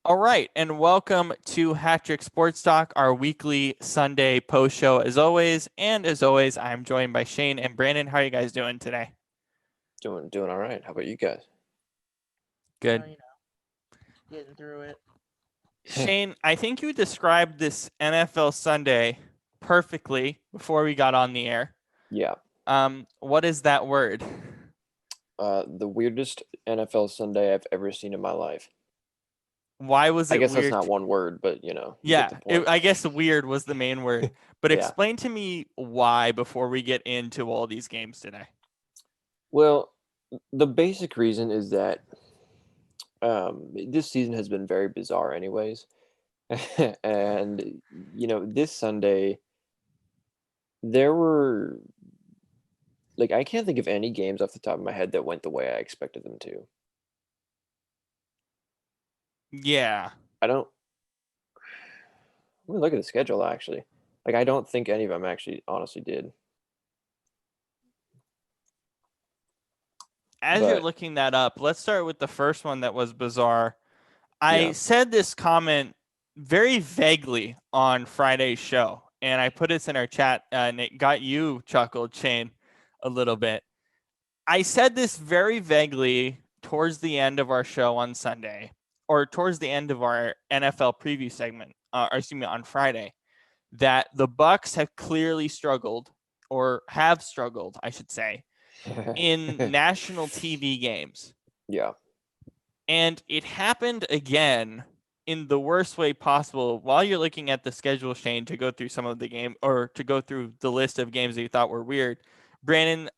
All right, and welcome to Hat-Trick Sports Talk, our weekly Sunday post show as always. And as always, I'm joined by Shane and Brandon. How are you guys doing today? Doing all right. How about you guys? Good. Getting through it. Shane, I think you described this NFL Sunday perfectly before we got on the air. Yeah. What is that word? The weirdest NFL Sunday I've ever seen in my life. Why was it I guess weird? that's not one word, but you Yeah, get the point. I guess weird was the main word. But Yeah. explain to me why before we get into all these games today. Well, the basic reason is that this season has been very bizarre anyways. And, this Sunday, there were, I can't think of any games off the top of my head that went the way I expected them to. Yeah. Let me look at the schedule, actually. I don't think any of them actually honestly did. As you're looking that up, let's start with the first one that was bizarre. I said this comment very vaguely on Friday's show, and I put this in our chat, and it got you chuckled, Shane, a little bit. I said this very vaguely towards the end of our show on Sunday, or towards the end of our NFL preview segment, on Friday, that the Bucs have clearly struggled, or have struggled, I should say, in national TV games. Yeah. And it happened again in the worst way possible. While you're looking at the schedule, Shane, to go through some of the game, or to go through the list of games that you thought were weird, Brandon,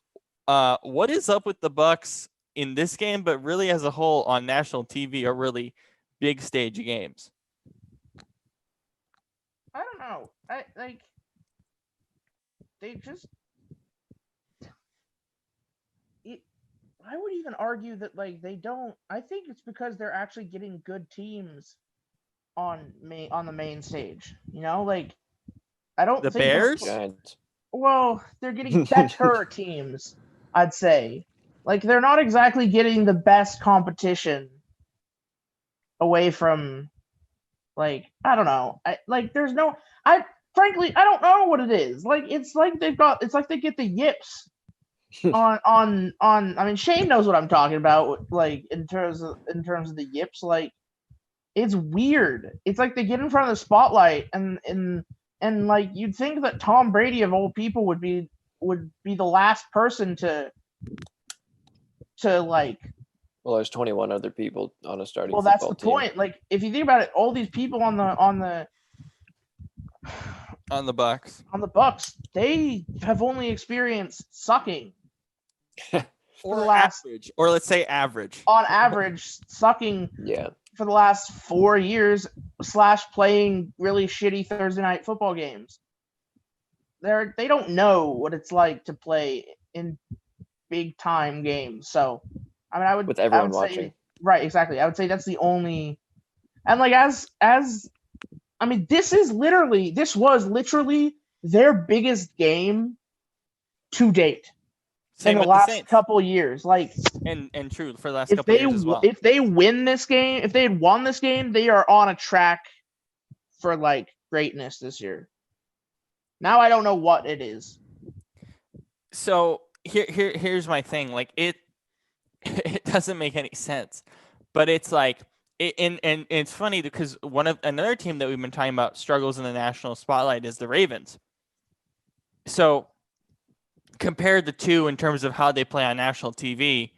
what is up with the Bucs in this game, but really as a whole on national TV or really big stage games? I don't know. They just. I would even argue that they don't. I think it's because they're actually getting good teams on the main stage. I don't The think Bears. Giants. Well, they're getting better teams, I'd say. They're not exactly getting the best competition away from, I don't know. There's no. Frankly, I don't know what it is. It's like they get the yips on. I mean, Shane knows what I'm talking about. In terms of the yips, it's weird. It's like they get in front of the spotlight and you'd think that Tom Brady of all people would be the last person to Well, there's 21 other people on a starting. Well, that's the team. point. If you think about it, all these people on the Bucs, they have only experienced sucking. Or average, or let's say average. On average, sucking. Yeah. For the last 4 years, / playing really shitty Thursday night football games. They don't know what it's like to play in big time games. So, I mean, with everyone watching. Right, exactly. I would say that's the only. And I mean, this was literally their biggest game to date. Same in the with last the Saints. couple years, and true for the last couple years as well. If they win this game, if they had won this game, they are on a track for greatness this year. Now I don't know what it is. So here's my thing. It doesn't make any sense, but it's and it's funny because another team that we've been talking about struggles in the national spotlight is the Ravens. So compare the two in terms of how they play on national TV,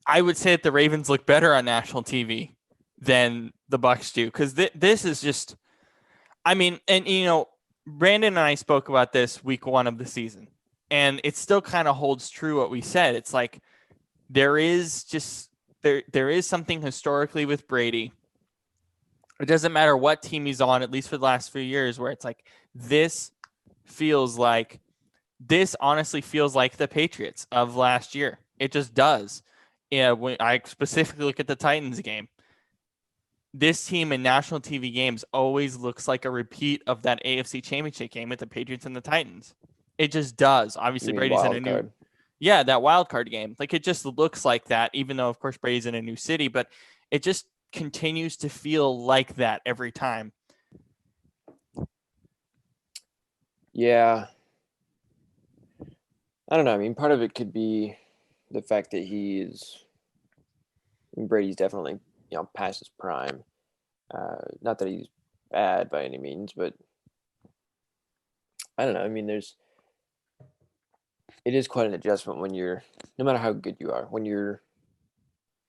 I would say that the Ravens look better on national TV than the Bucs do. Because this is just, I mean, and Brandon and I spoke about this week 1 of the season, and it still kind of holds true what we said. It's there is something historically with Brady. It doesn't matter what team he's on, at least for the last few years, where it's this honestly feels like the Patriots of last year. It just does. Yeah, when I specifically look at the Titans game, this team in national TV games always looks like a repeat of that AFC Championship game with the Patriots and the Titans. It just does. Obviously, Brady's in a new... that wild card game. It just looks like that, even though, of course, Brady's in a new city, but it just continues to feel like that every time. Yeah. I don't know. I mean, part of it could be the fact that Brady's definitely, past his prime. Not that he's bad by any means, but I don't know. I mean, it is quite an adjustment when you're, no matter how good you are, when you're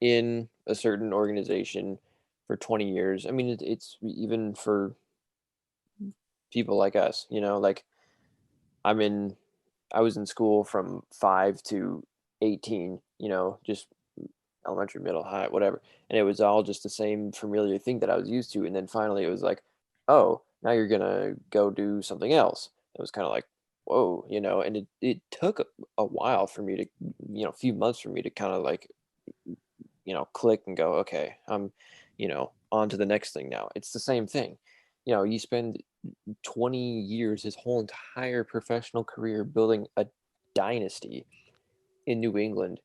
in a certain organization for 20 years. I mean, it's even for people like us, like I was in school from 5 to 18, just elementary, middle, high, whatever. And it was all just the same familiar thing that I was used to. And then finally it was like, oh, now you're going to go do something else. It was kind of like, whoa, and it took a while for me to, a few months for me to kind of like, click and go, okay, I'm, on to the next thing now. It's the same thing. You spend 20 years, his whole entire professional career building a dynasty in New England,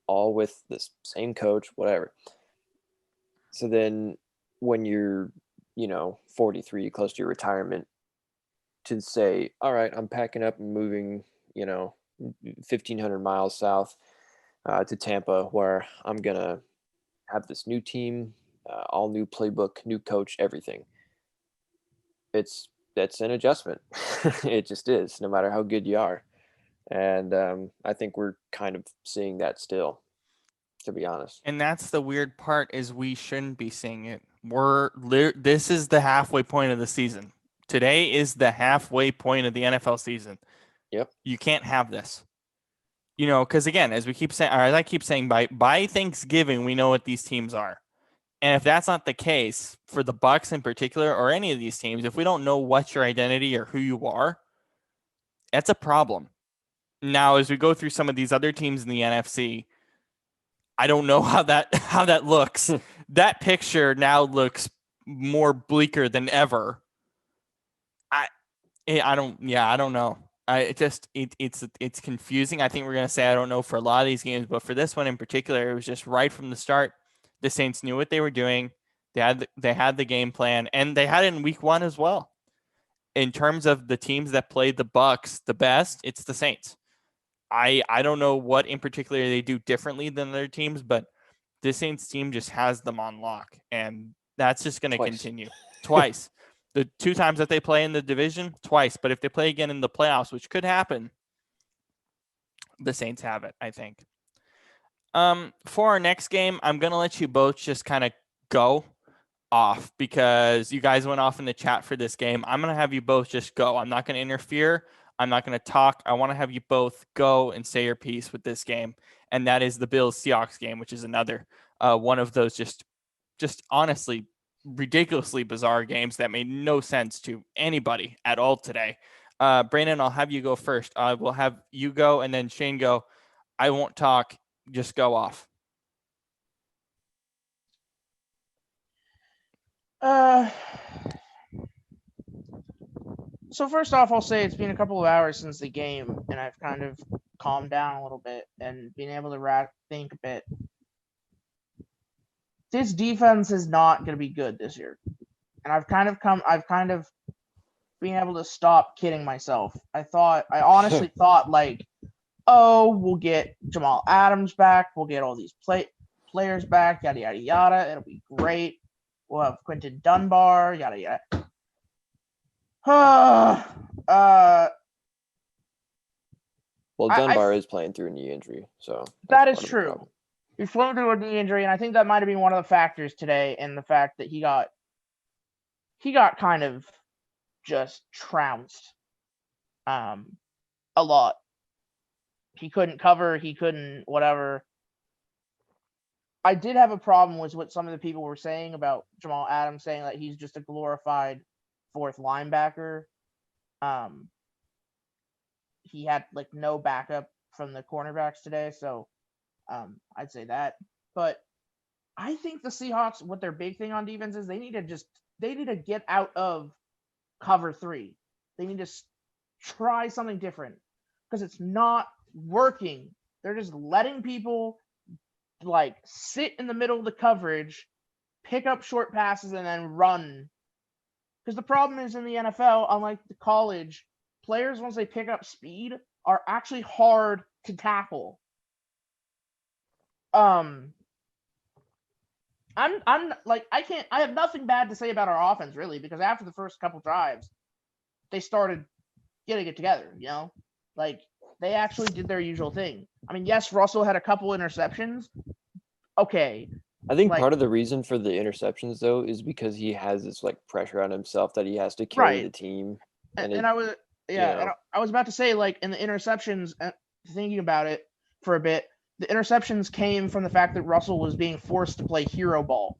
all with this same coach, whatever. So then when you're, 43, close to your retirement, to say, all right, I'm packing up and moving, 1,500 miles south to Tampa, where I'm going to have this new team, all new playbook, new coach, everything. That's an adjustment. It just is, no matter how good you are. And I think we're kind of seeing that still, to be honest. And that's the weird part, is we shouldn't be seeing it. This is the halfway point of the season. Today is the halfway point of the NFL season. Yep. You can't have this. Because again, as I keep saying, by Thanksgiving, we know what these teams are. And if that's not the case for the Bucs in particular, or any of these teams, if we don't know what your identity or who you are, that's a problem. Now, as we go through some of these other teams in the NFC, I don't know how that looks. That picture now looks more bleaker than ever. I don't know. It's confusing. I think we're gonna say I don't know for a lot of these games, but for this one in particular, it was just right from the start. The Saints knew what they were doing. They had the game plan, and they had it in week 1 as well. In terms of the teams that played the Bucs the best, it's the Saints. I don't know what in particular they do differently than other teams, but this Saints team just has them on lock, and that's just going to continue. Twice. The 2 times that they play in the division, twice. But if they play again in the playoffs, which could happen, the Saints have it, I think. For our next game, I'm going to let you both just kind of go off, because you guys went off in the chat for this game. I'm going to have you both just go. I'm not going to interfere. I'm not going to talk. I want to have you both go and say your piece with this game. And that is the Bills-Seahawks game, which is another one of those just honestly ridiculously bizarre games that made no sense to anybody at all today. Brandon, I'll have you go first. We'll have you go and then Shane go. I won't talk. Just go off. So first off, I'll say it's been a couple of hours since the game, and I've kind of calmed down a little bit and been able to think a bit. This defense is not going to be good this year, and I've kind of been able to stop kidding myself. I honestly thought, like, oh, we'll get Jamal Adams back, we'll get all these players back, yada yada yada. It'll be great. We'll have Quinton Dunbar, yada yada. Well, Dunbar is playing through a knee injury, so that is true. He's flown through a knee injury, and I think that might have been one of the factors today, in the fact that he got kind of just trounced a lot. He couldn't cover, he couldn't whatever. I did have a problem with what some of the people were saying about Jamal Adams, saying that he's just a glorified 4th linebacker. He had like no backup from the cornerbacks today, so I'd say that. But I think the Seahawks, what their big thing on defense is, they need to get out of cover 3. They need to try something different, because it's not working. They're just letting people like sit in the middle of the coverage pick up short passes and then run. Because the problem is in the NFL, unlike the college, players, once they pick up speed, are actually hard to tackle. I'm like, I have nothing bad to say about our offense, really, because after the first couple drives, they started getting it together, you know? Like, they actually did their usual thing. I mean, yes, Russell had a couple interceptions. Okay. I think Like, part of the reason for the interceptions, though, is because he has this like pressure on himself that he has to carry the team. And I was and I was about to say, like, in the interceptions, thinking about it for a bit, the interceptions came from the fact that Russell was being forced to play hero ball.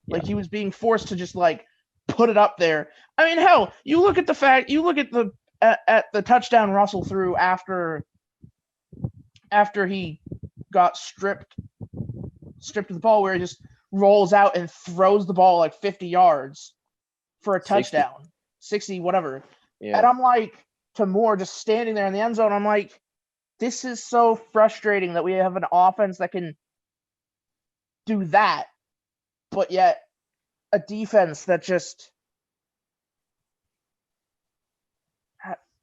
Like, he was being forced to just like put it up there. I mean, hell, you look at the at the touchdown Russell threw after he got stripped of the ball, where he just rolls out and throws the ball like 50 yards for a touchdown, 60, whatever. Yeah. And I'm like, to Moore just standing there in the end zone, I'm like, this is so frustrating that we have an offense that can do that, but yet a defense that just,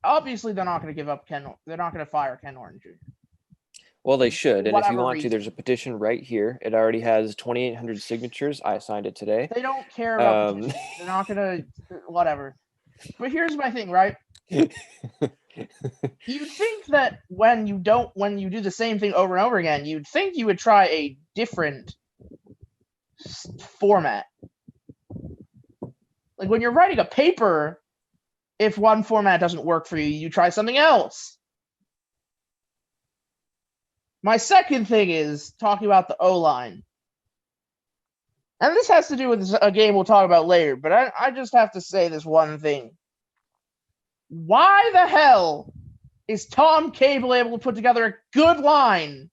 obviously they're not going to give up they're not going to fire Ken Norton Jr. Well, they should. And if you want to, there's a petition right here. It already has 2,800 signatures. I signed it today. They don't care about petitions. They're not going to, whatever. But here's my thing, right? You'd think that when you do the same thing over and over again, you'd think you would try a different format. Like, when you're writing a paper, if one format doesn't work for you, you try something else. My second thing is talking about the O-line. And this has to do with a game we'll talk about later, but I just have to say this one thing. Why the hell is Tom Cable able to put together a good line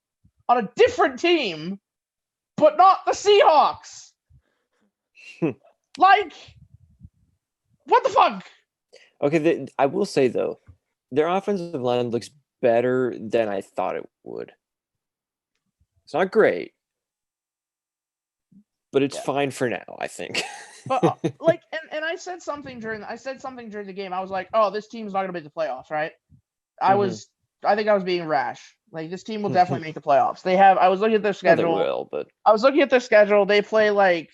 on a different team, but not the Seahawks? Like, what the fuck? Okay, I will say, though, their offensive line looks better than I thought it would. It's not great, but it's fine for now, I think. But like, and I said something during the game. I was like, "Oh, this team's not going to make the playoffs, right?" I think I was being rash. Like, this team will definitely make the playoffs. I was looking at their schedule. Well, they will, but I was looking at their schedule. They play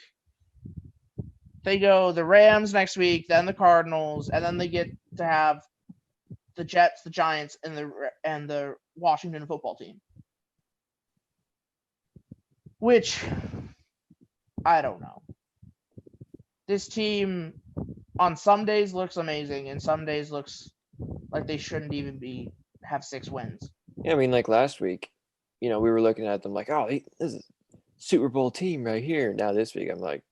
they go the Rams next week, then the Cardinals, and then they get to have the Jets, the Giants, and the Washington football team. Which, I don't know. This team on some days looks amazing, and some days looks like they shouldn't even have 6 wins. Yeah, I mean, like last week, we were looking at them like, oh, this is a Super Bowl team right here. Now this week, I'm like,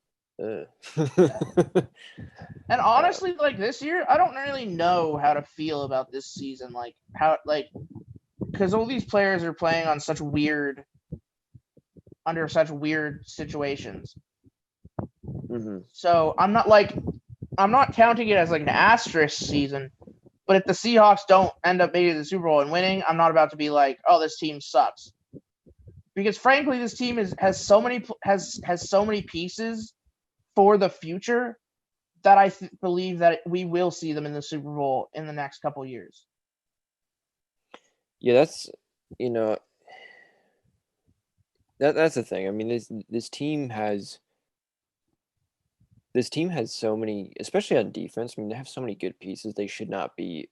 ugh. And honestly, like, this year, I don't really know how to feel about this season. Like, because all these players are playing on under such weird situations. Mm-hmm. So I'm not counting it as like an asterisk season, but if the Seahawks don't end up making the Super Bowl and winning, I'm not about to be like, oh, this team sucks. Because frankly, this team has so many pieces for the future that I believe that we will see them in the Super Bowl in the next couple of years. Yeah, that's that's the thing. I mean, this team has so many, especially on defense. I mean, they have so many good pieces. They should not be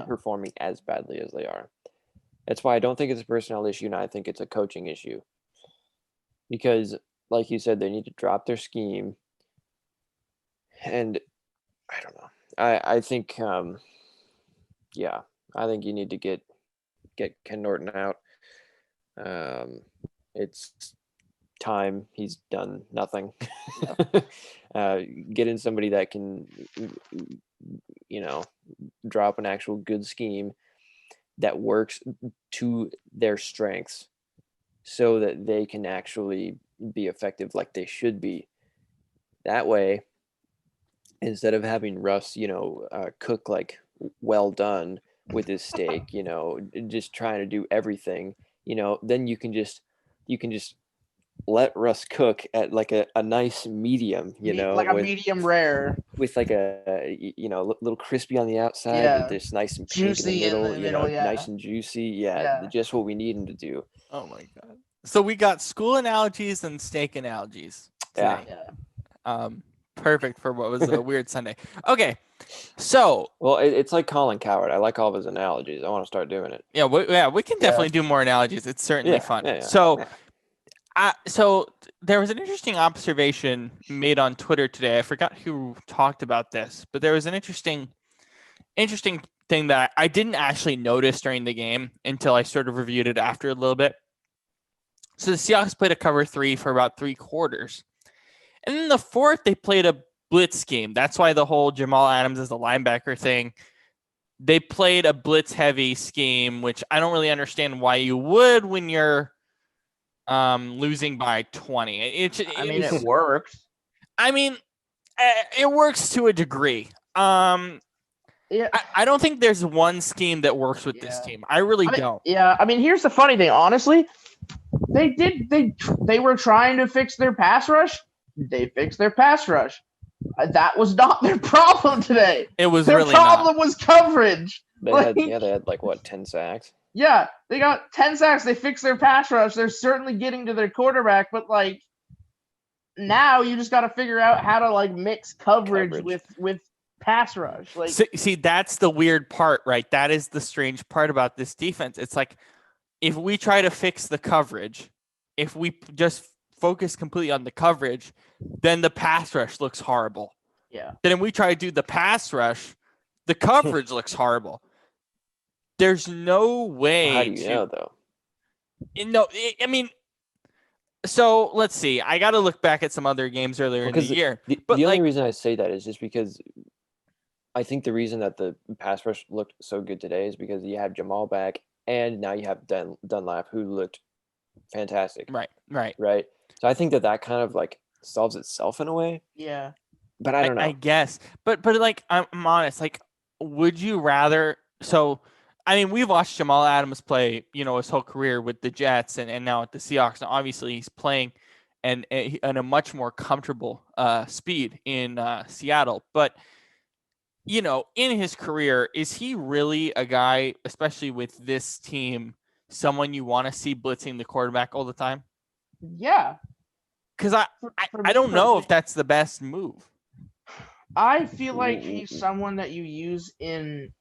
performing as badly as they are. That's why I don't think it's a personnel issue, and I think it's a coaching issue. Because, like you said, they need to drop their scheme. And I don't know. I think, I think you need to get Ken Norton out. It's time. He's done nothing. Get in somebody that can, drop an actual good scheme that works to their strengths so that they can actually be effective like they should be. That way, instead of having Russ, cook like well done with his steak, just trying to do everything, then you can just let Russ cook at like a nice medium, like a medium rare, with like a little crispy on the outside, Yeah. but there's nice and pink Juicy in the middle, yeah. nice and juicy. Yeah, just what we need him to do. Oh my god. So we got school analogies and steak analogies today. Yeah. Perfect for what was a weird Sunday. Okay. So, well, it's like Colin Coward. I like all of his analogies. I want to start doing it. Yeah, we can definitely do more analogies. It's certainly fun. Yeah. So, so there was an interesting observation made on Twitter today. I forgot who talked about this, but there was an interesting thing that I didn't actually notice during the game until I sort of reviewed it after a little bit. So the Seahawks played a cover 3 for about 3 quarters. And in the fourth, they played a blitz scheme. That's why the whole Jamal Adams as the linebacker thing. They played a blitz-heavy scheme, which I don't really understand why you would when you're losing by 20. It worked. I mean, it works to a degree. Yeah. I don't think there's one scheme that works with this team. I really don't. Yeah, here's the funny thing. Honestly, they were trying to fix their pass rush. They fixed their pass rush. That was not their problem today. It was their really problem not. was coverage. They had like what, 10 sacks? Yeah, they got 10 sacks. They fixed their pass rush. They're certainly getting to their quarterback, but like now you just got to figure out how to like mix coverage. with pass rush. Like, see, that's the weird part, right? That is the strange part about this defense. It's like if we try to fix the coverage, if we just focus completely on the coverage, then the pass rush looks horrible. Yeah. Then if we try to do the pass rush, the coverage looks horrible. There's no way. How do you know, though? No, I mean, so let's see. I got to look back at some other games earlier in the year. The only reason I say that is just because I think the reason that the pass rush looked so good today is because you have Jamal back, and now you have Dunlap, who looked fantastic. Right. So I think that kind of like solves itself in a way. Yeah. But I don't know. I guess. But like I'm honest, like would you rather so I mean, we've watched Jamal Adams play, his whole career with the Jets and now at the Seahawks. Now, obviously, he's playing and a much more comfortable speed in Seattle. But, in his career, is he really a guy, especially with this team, someone you want to see blitzing the quarterback all the time? Yeah. Because I don't know if that's the best move. I feel like he's someone that you use in,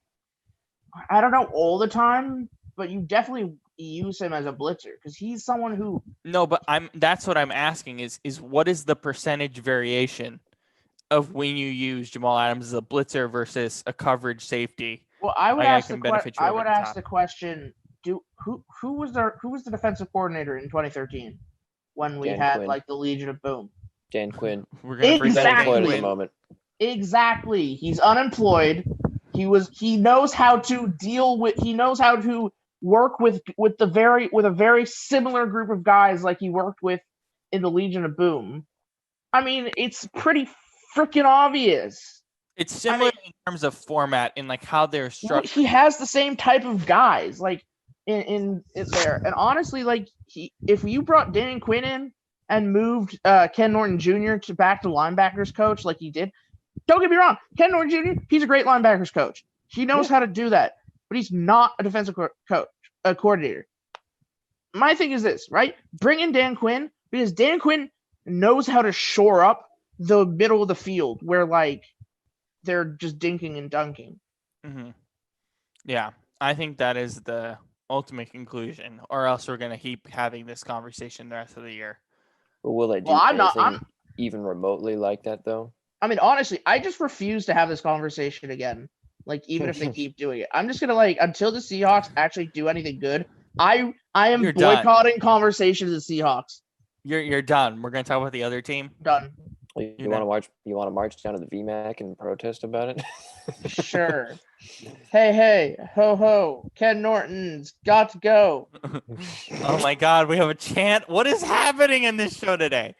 I don't know, all the time, but you definitely use him as a blitzer because he's someone who. No, but that's what I'm asking is what is the percentage variation of when you use Jamal Adams as a blitzer versus a coverage safety? Well, I would ask the question: who was the defensive coordinator in 2013 when we had Quinn. Like the Legion of Boom? Dan Quinn. We're gonna bring unemployed at the moment. Exactly. He's unemployed. He knows how to deal with. He knows how to work with a very similar group of guys like he worked with in the Legion of Boom. I mean, it's pretty freaking obvious. It's similar in terms of format and like how they're structured. He has the same type of guys like in there. And honestly, like if you brought Dan Quinn in and moved Ken Norton Jr. back to linebackers coach like he did. Don't get me wrong, Ken Norton Jr., he's a great linebackers coach. He knows how to do that, but he's not a defensive coordinator. My thing is this, right? Bring in Dan Quinn because Dan Quinn knows how to shore up the middle of the field where, like, they're just dinking and dunking. Mm-hmm. Yeah, I think that is the ultimate conclusion, or else we're going to keep having this conversation the rest of the year. But will they do anything even remotely like that, though? I mean, honestly, I just refuse to have this conversation again. Like, even if they keep doing it, I'm just gonna until the Seahawks actually do anything good. I am boycotting conversations with the Seahawks. You're done. We're gonna talk about the other team. Done. You want to march down to the VMAC and protest about it? Sure. Hey, ho ho! Ken Norton's got to go. Oh my God, we have a chant. What is happening in this show today?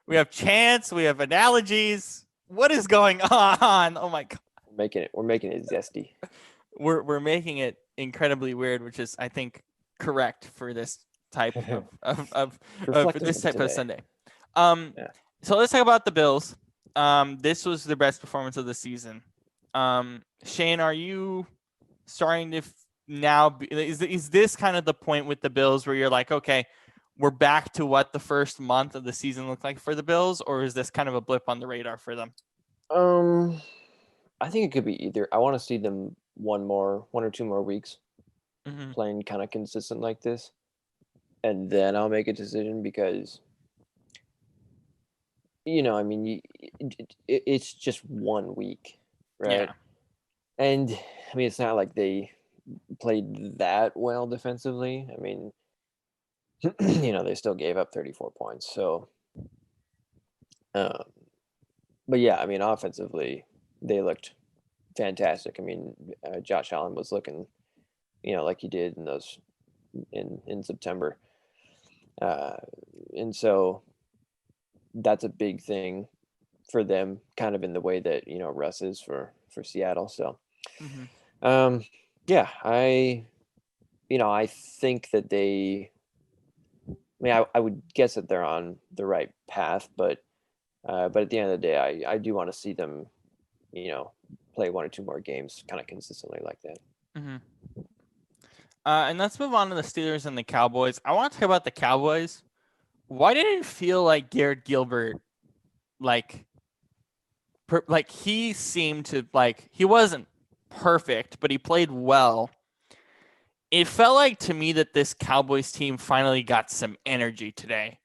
We have chants. We have analogies. What is going on? Oh my God. We're making it zesty. We're making it incredibly weird, which is, I think, correct for this type of Reflective this of type of today. Sunday. Yeah. So let's talk about the Bills. This was their best performance of the season. Shane, are you starting to is this kind of the point with the Bills where you're like, okay, we're back to what the first month of the season looked like for the Bills, or is this kind of a blip on the radar for them? I think it could be either. I want to see them one or two more weeks playing kind of consistent like this, and then I'll make a decision because, I mean, it's just 1 week, right? Yeah. And I mean, it's not like they played that well defensively. I mean, they still gave up 34 points. So, but yeah, I mean, offensively, they looked fantastic. I mean, Josh Allen was looking, like he did in those in September, and so that's a big thing for them, kind of in the way that Russ is for Seattle. So, yeah, I think that they. I mean, I would guess that they're on the right path, but at the end of the day, I do want to see them, play one or two more games kind of consistently like that. And let's move on to the Steelers and the Cowboys. I want to talk about the Cowboys. Why did it feel like Garrett Gilbert, like he seemed to, like, he wasn't perfect, but he played well. It felt like to me that this Cowboys team finally got some energy today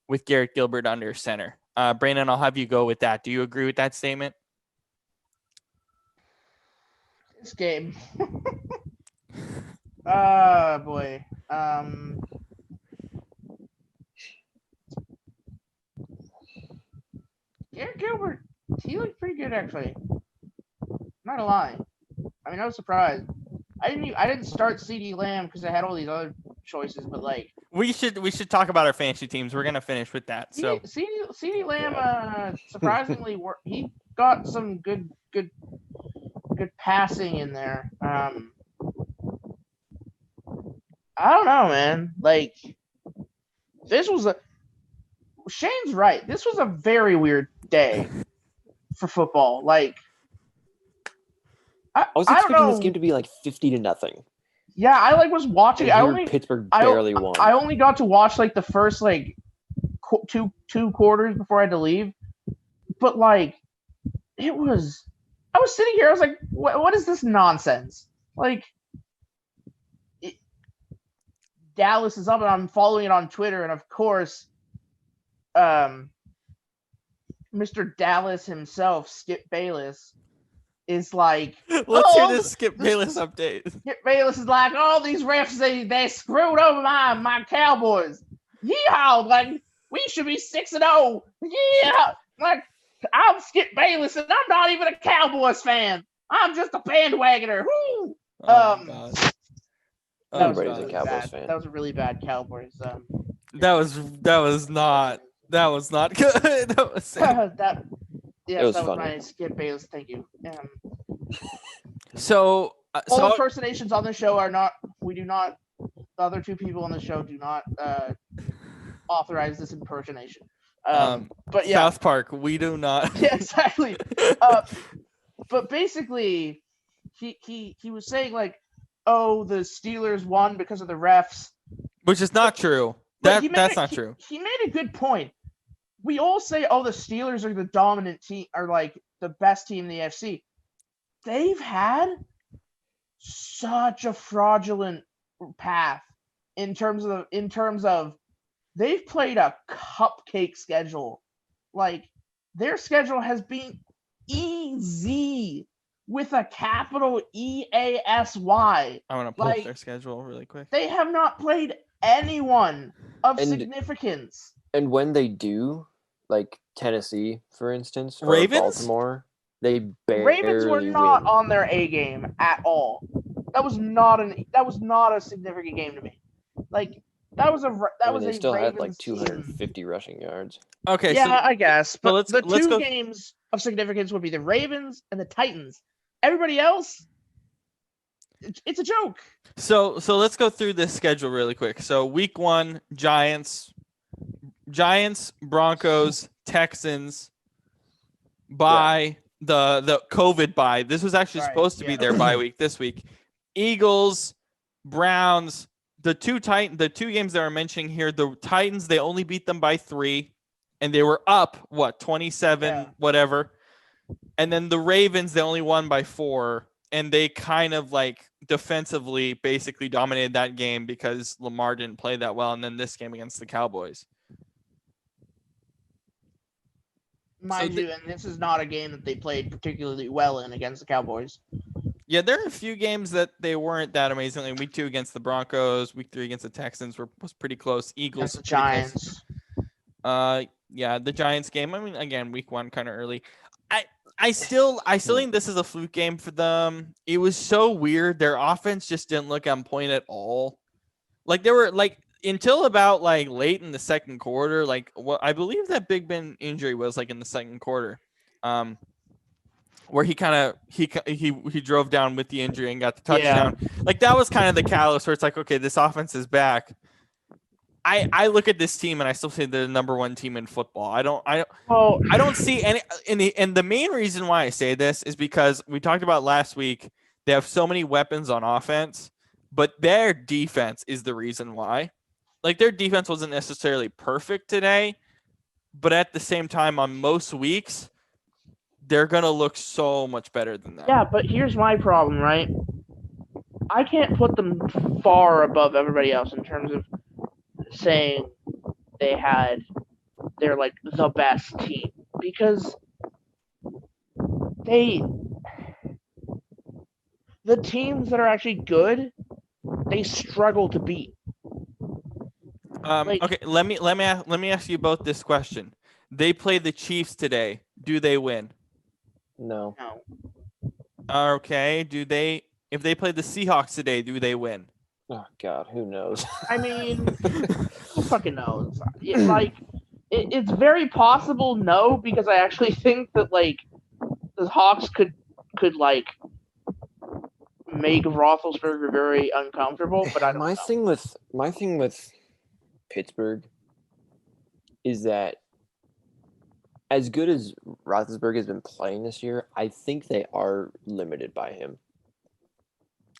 with Garrett Gilbert under center. Brandon, I'll have you go with that. Do you agree with that statement? This game. Boy. Garrett Gilbert, he looked pretty good actually. Not a lie. I mean, I was surprised. I didn't start CD Lamb because I had all these other choices, but like we should talk about our fantasy teams. We're gonna finish with that. So CD Lamb, surprisingly, he got some good passing in there. I don't know, man. Like Shane's right. This was a very weird day for football. Like I was expecting this game to be like 50-0. Yeah, I was watching. Pittsburgh barely won. I only got to watch like the first like two quarters before I had to leave. But like, I was sitting here. I was like, what is this nonsense? Like, Dallas is up, and I'm following it on Twitter, and of course, Mr. Dallas himself, Skip Bayless, is like, let's hear this Skip Bayless update. Skip Bayless is like, oh, these refs, they screwed over my Cowboys. Yeehaw! Like, we should be 6-0. Yeah! Like, I'm Skip Bayless, and I'm not even a Cowboys fan. I'm just a bandwagoner. Woo! Everybody's a Cowboys fan. That was a really bad Cowboys. That was not good. That was it was funny. My Skip Bayless. Thank you. So all impersonations on the show are not. We do not. The other two people on the show do not authorize this impersonation. But yeah, South Park. We do not. Yeah, exactly. But basically, he was saying like, oh, the Steelers won because of the refs, which is not true. That's not true. He made a good point. We all say, oh, the Steelers are the dominant team, are like the best team in the AFC. They've had such a fraudulent path in terms of they've played a cupcake schedule. Like, their schedule has been easy with a capital EASY. I want to pull up their schedule really quick. They have not played anyone of significance. And when they do, like Tennessee, for instance, or Ravens? Baltimore, they barely Ravens were not win. on their A game at all. That was not a significant game to me. Like, they still Ravens had like 250 team. rushing yards. Okay, yeah, I guess. But the two games of significance would be the Ravens and the Titans. Everybody else, it's a joke. So let's go through this schedule really quick. So week 1, Giants, Broncos, Texans, bye, the COVID bye. This was actually supposed to be their bye week this week. Eagles, Browns, the two games that we're mentioning here, the Titans, they only beat them by 3, and they were up, 27, whatever. And then the Ravens, they only won by 4, and they kind of like defensively basically dominated that game because Lamar didn't play that well. And then this game against the Cowboys. Mind you, and this is not a game that they played particularly well in against the Cowboys. Yeah, there are a few games that they weren't that amazing. Like week 2 against the Broncos, week 3 against the Texans was pretty close. Eagles, the Giants. Yeah, the Giants game. I mean, again, week 1 kind of early. I still think this is a fluke game for them. It was so weird. Their offense just didn't look on point at all. Like they were like until about like late in the second quarter. Like what I believe that Big Ben injury was like in the second quarter, where he drove down with the injury and got the touchdown. Yeah. Like that was kind of the catalyst where it's like, okay, this offense is back. I look at this team and I still say they're the number 1 team in football. I don't see any, and the main reason why I say this is because we talked about last week. They have so many weapons on offense, but their defense is the reason why. Like their defense wasn't necessarily perfect today, but at the same time, on most weeks, they're gonna look so much better than that. Yeah, but here's my problem, right? I can't put them far above everybody else in terms of saying they're like the best team, because the teams that are actually good, they struggle to beat. Okay, let me ask you both this question. They play the Chiefs today. Do they win? No. Okay. If they play the Seahawks today, do they win? Oh God, who knows? I mean, who fucking knows? It's very possible no, because I actually think that like the Hawks could like make Roethlisberger very uncomfortable. But I don't know. My thing with Pittsburgh is that as good as Roethlisberger has been playing this year, I think they are limited by him.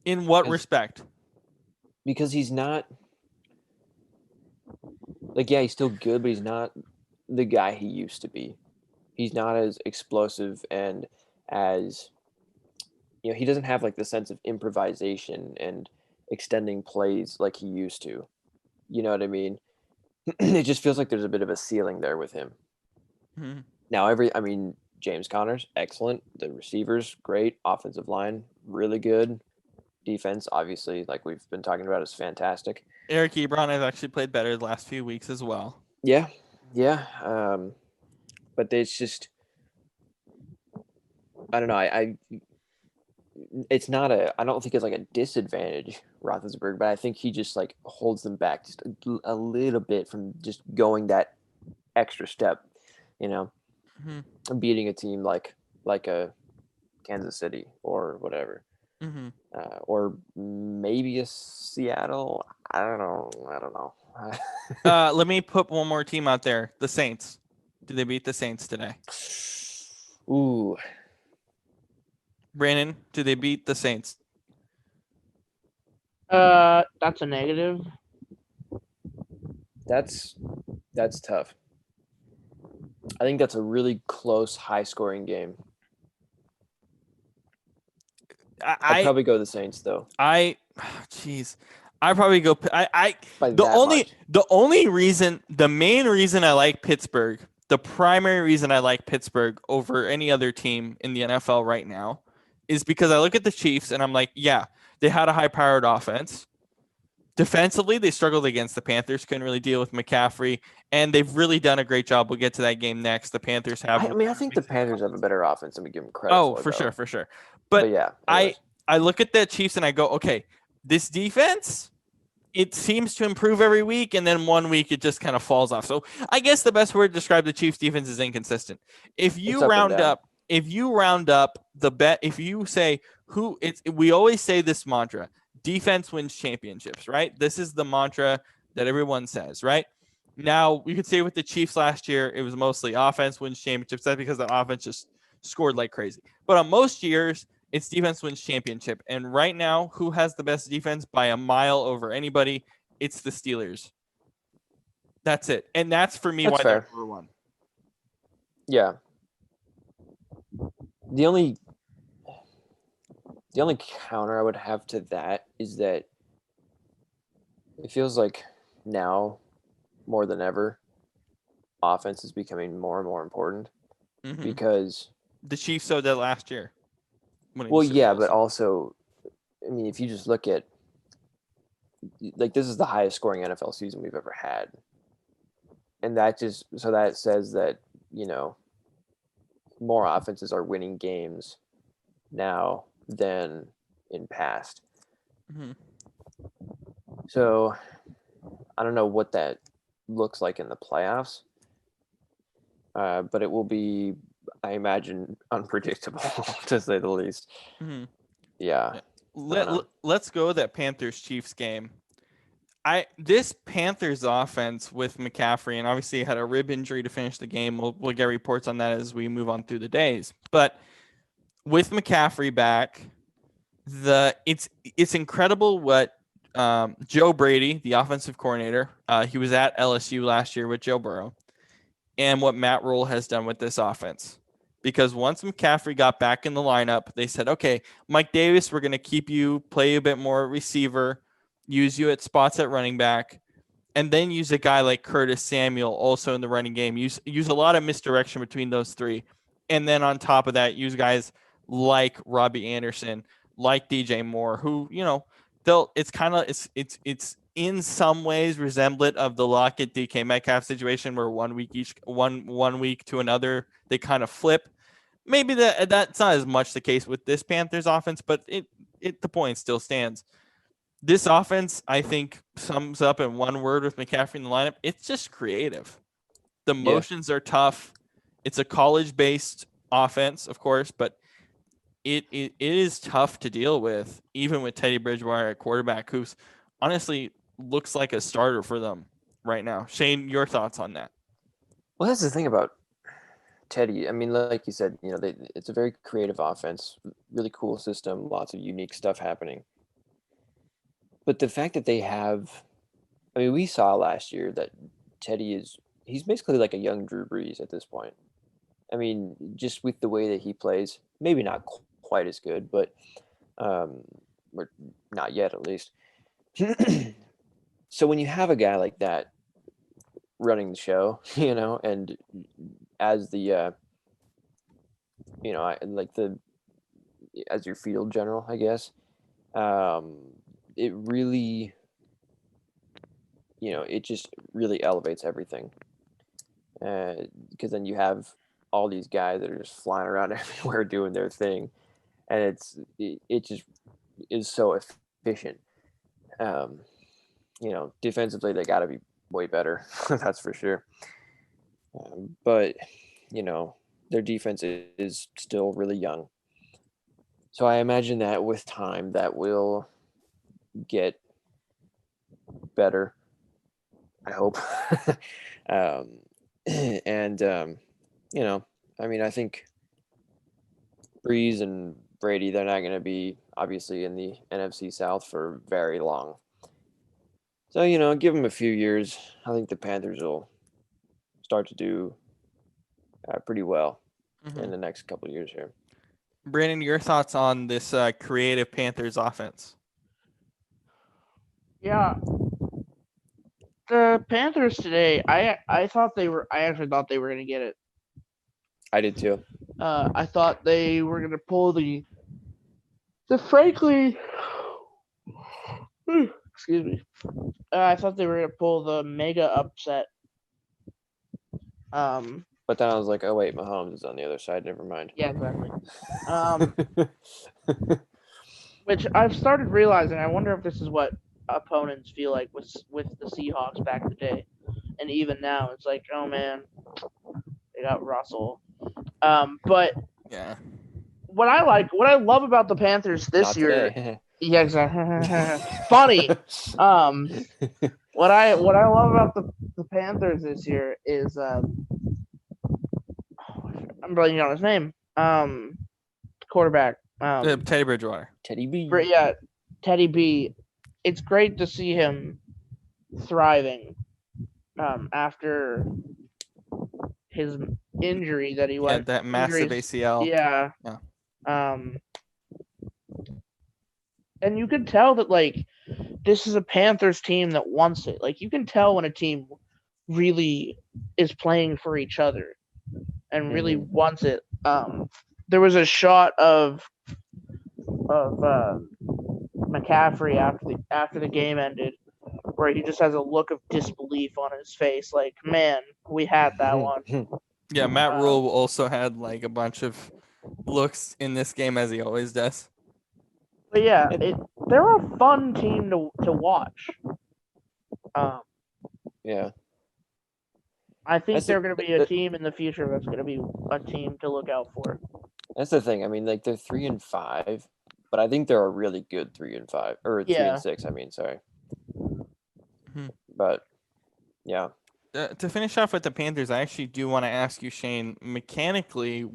In what respect? Because he's not like, yeah, he's still good, but he's not the guy he used to be. He's not as explosive and as, he doesn't have like the sense of improvisation and extending plays like he used to. You know what I mean? It just feels like there's a bit of a ceiling there with him. Mm-hmm. Now, James Conner's excellent. The receivers, great. Offensive line, really good. Defense, obviously, like we've been talking about, is fantastic. Eric Ebron has actually played better the last few weeks as well. Yeah. But it's just, I don't know. I don't think it's like a disadvantage, Roethlisberger, but I think he just like holds them back just a little bit from just going that extra step, mm-hmm. beating a team like a Kansas City or whatever. Mm-hmm. Or maybe a Seattle. I don't know. Let me put one more team out there. The Saints. Did they beat the Saints today? Ooh. Brandon, did they beat the Saints? That's a negative. That's tough. I think that's a really close, high-scoring game. I'd probably go the Saints though. I probably go. The main reason I like Pittsburgh, the primary reason I like Pittsburgh over any other team in the NFL right now, is because I look at the Chiefs and I'm like, yeah, they had a high-powered offense. Defensively, they struggled against the Panthers, couldn't really deal with McCaffrey, and they've really done a great job. We'll get to that game next. The Panthers have. I think the Panthers have a better offense than we give them credit for. For sure. But yeah, I look at the Chiefs and I go, okay, this defense, it seems to improve every week, and then one week it just kind of falls off. So I guess the best word to describe the Chiefs defense is inconsistent. If you round up if you round up the bet, if you say we always say this mantra, defense wins championships, right? This is the mantra that everyone says, right? Now, you could say with the Chiefs last year, it was mostly offense wins championships. That's because the offense just scored like crazy. But on most years, it's defense wins championship. And right now, who has the best defense by a mile over anybody? It's the Steelers. That's it. And that's for me That's why fair. they're number one. Yeah. The only counter I would have to that is that it feels like now more than ever, offense is becoming more and more important because the Chiefs showed that last year. Well, yeah, but also, I mean, if you just look at like this is the highest scoring NFL season we've ever had, and that says that more offenses are winning games now than in past. So I don't know what that looks like in the playoffs, but it will be, I imagine, unpredictable to say the least. Yeah. Let's go with that Panthers-Chiefs game. This Panthers offense with McCaffrey, and obviously had a rib injury to finish the game. We'll get reports on that as we move on through the days. But with McCaffrey back, it's incredible what Joe Brady, the offensive coordinator, he was at LSU last year with Joe Burrow, and what Matt Rule has done with this offense. Because once McCaffrey got back in the lineup, they said, okay, Mike Davis, we're going to keep you, play a bit more receiver, use you at spots at running back, and then use a guy like Curtis Samuel also in the running game. Use a lot of misdirection between those three. And then on top of that, use guys like Robbie Anderson, like DJ Moore, who, it's in some ways resemblant of the Lockett DK Metcalf situation where one week to another, they kind of flip. Maybe that's not as much the case with this Panthers offense, but the point still stands. This offense, I think, sums up in one word with McCaffrey in the lineup. It's just creative. The motions are tough. It's a college-based offense, of course, but it is tough to deal with, even with Teddy Bridgewater at quarterback, who's honestly looks like a starter for them right now. Shane, your thoughts on that? Well, that's the thing about Teddy. I mean, like you said, it's a very creative offense, really cool system, lots of unique stuff happening. But the fact that they have, I mean, we saw last year that Teddy he's basically like a young Drew Brees at this point. I mean, just with the way that he plays, maybe not quite as good, but or not yet at least. So when you have a guy like that running the show, and as the as your field general, I guess, it really, it just really elevates everything. Because then you have all these guys that are just flying around everywhere doing their thing, and it just is so efficient. Defensively they got to be way better, that's for sure. But their defense is still really young, so I imagine that with time that will get better, I hope. I mean, I think Breeze and Brady, they're not going to be obviously in the NFC South for very long. So, give them a few years. I think the Panthers will start to do pretty well in the next couple of years here. Brandon, your thoughts on this creative Panthers offense? Yeah. The Panthers today, I actually thought they were going to get it. I did too. I thought they were going to pull the frankly, excuse me. I thought they were going to pull the mega upset. But then I was like, oh wait, Mahomes is on the other side. Never mind. Yeah, exactly. Which I've started realizing. I wonder if this is what opponents feel like with the Seahawks back in the day, and even now it's like, oh man, they got Russell. But Yeah. what I love about the Panthers this Not year. today. Yeah, exactly. Funny. What I love about the Panthers this year is I'm blanking on his name. Quarterback. Teddy Bridgewater. Teddy B. Yeah, Teddy B. It's great to see him thriving after his injury that he Yeah, went. that massive injuries. ACL. Yeah. Yeah. And you can tell that like this is a Panthers team that wants it. Like you can tell when a team really is playing for each other and really wants it. There was a shot of McCaffrey after the game ended, where he just has a look of disbelief on his face, like, man, we had that one. Yeah, Matt Rule also had like a bunch of looks in this game, as he always does. But yeah, they're a fun team to watch. Yeah. I think they're going to be a team in the future that's going to be a team to look out for. That's the thing. I mean, like they're 3-5, but I think they're a really good 3-5 or 3-6. I mean, sorry. But yeah. To finish off with the Panthers, I actually do want to ask you, Shane, mechanically,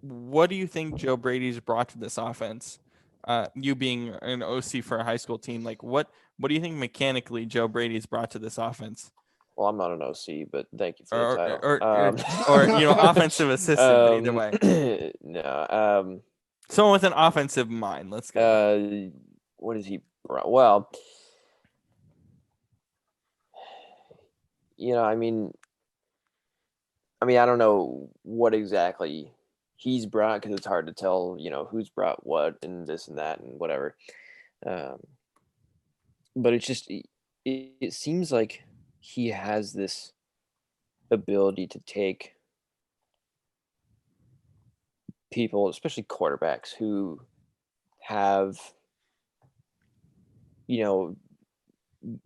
what do you think Joe Brady's brought to this offense? You being an OC for a high school team, like what do you think mechanically Joe Brady's brought to this offense? Well, I'm not an OC, but thank you for the title. Or offensive assistant, but either way. No. Someone with an offensive mind. Let's go. What is he brought? Well, I mean, I don't know what exactly he's brought because it's hard to tell, who's brought what and this and that and whatever. But it's just, it seems like he has this ability to take people, especially quarterbacks who have,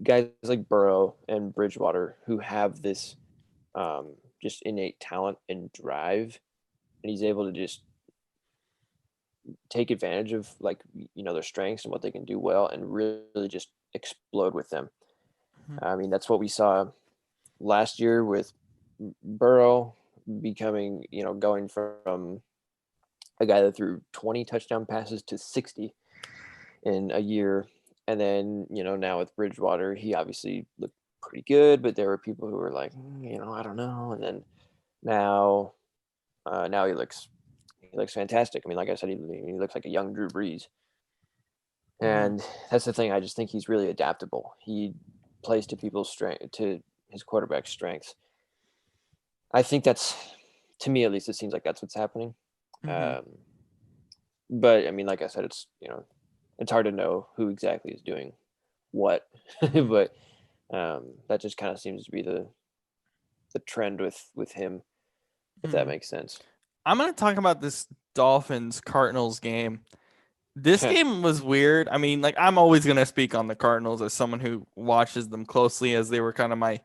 guys like Burrow and Bridgewater who have this just innate talent and drive, and he's able to just take advantage of their strengths and what they can do well and really just explode with them. I mean, that's what we saw last year with Burrow becoming, going from a guy that threw 20 touchdown passes to 60 in a year. And then, now with Bridgewater, he obviously looked pretty good, but there were people who were like, I don't know. And then now he looks fantastic. I mean, like I said, he looks like a young Drew Brees. And that's the thing. I just think he's really adaptable. He plays to people's strength, to his quarterback's strengths. I think that's, to me at least, it seems like that's what's happening. But I mean, like I said, it's it's hard to know who exactly is doing what, but that just kind of seems to be the trend with him, if that makes sense. I'm going to talk about this Dolphins-Cardinals game. This game was weird. I mean, like, I'm always going to speak on the Cardinals as someone who watches them closely, as they were kind of my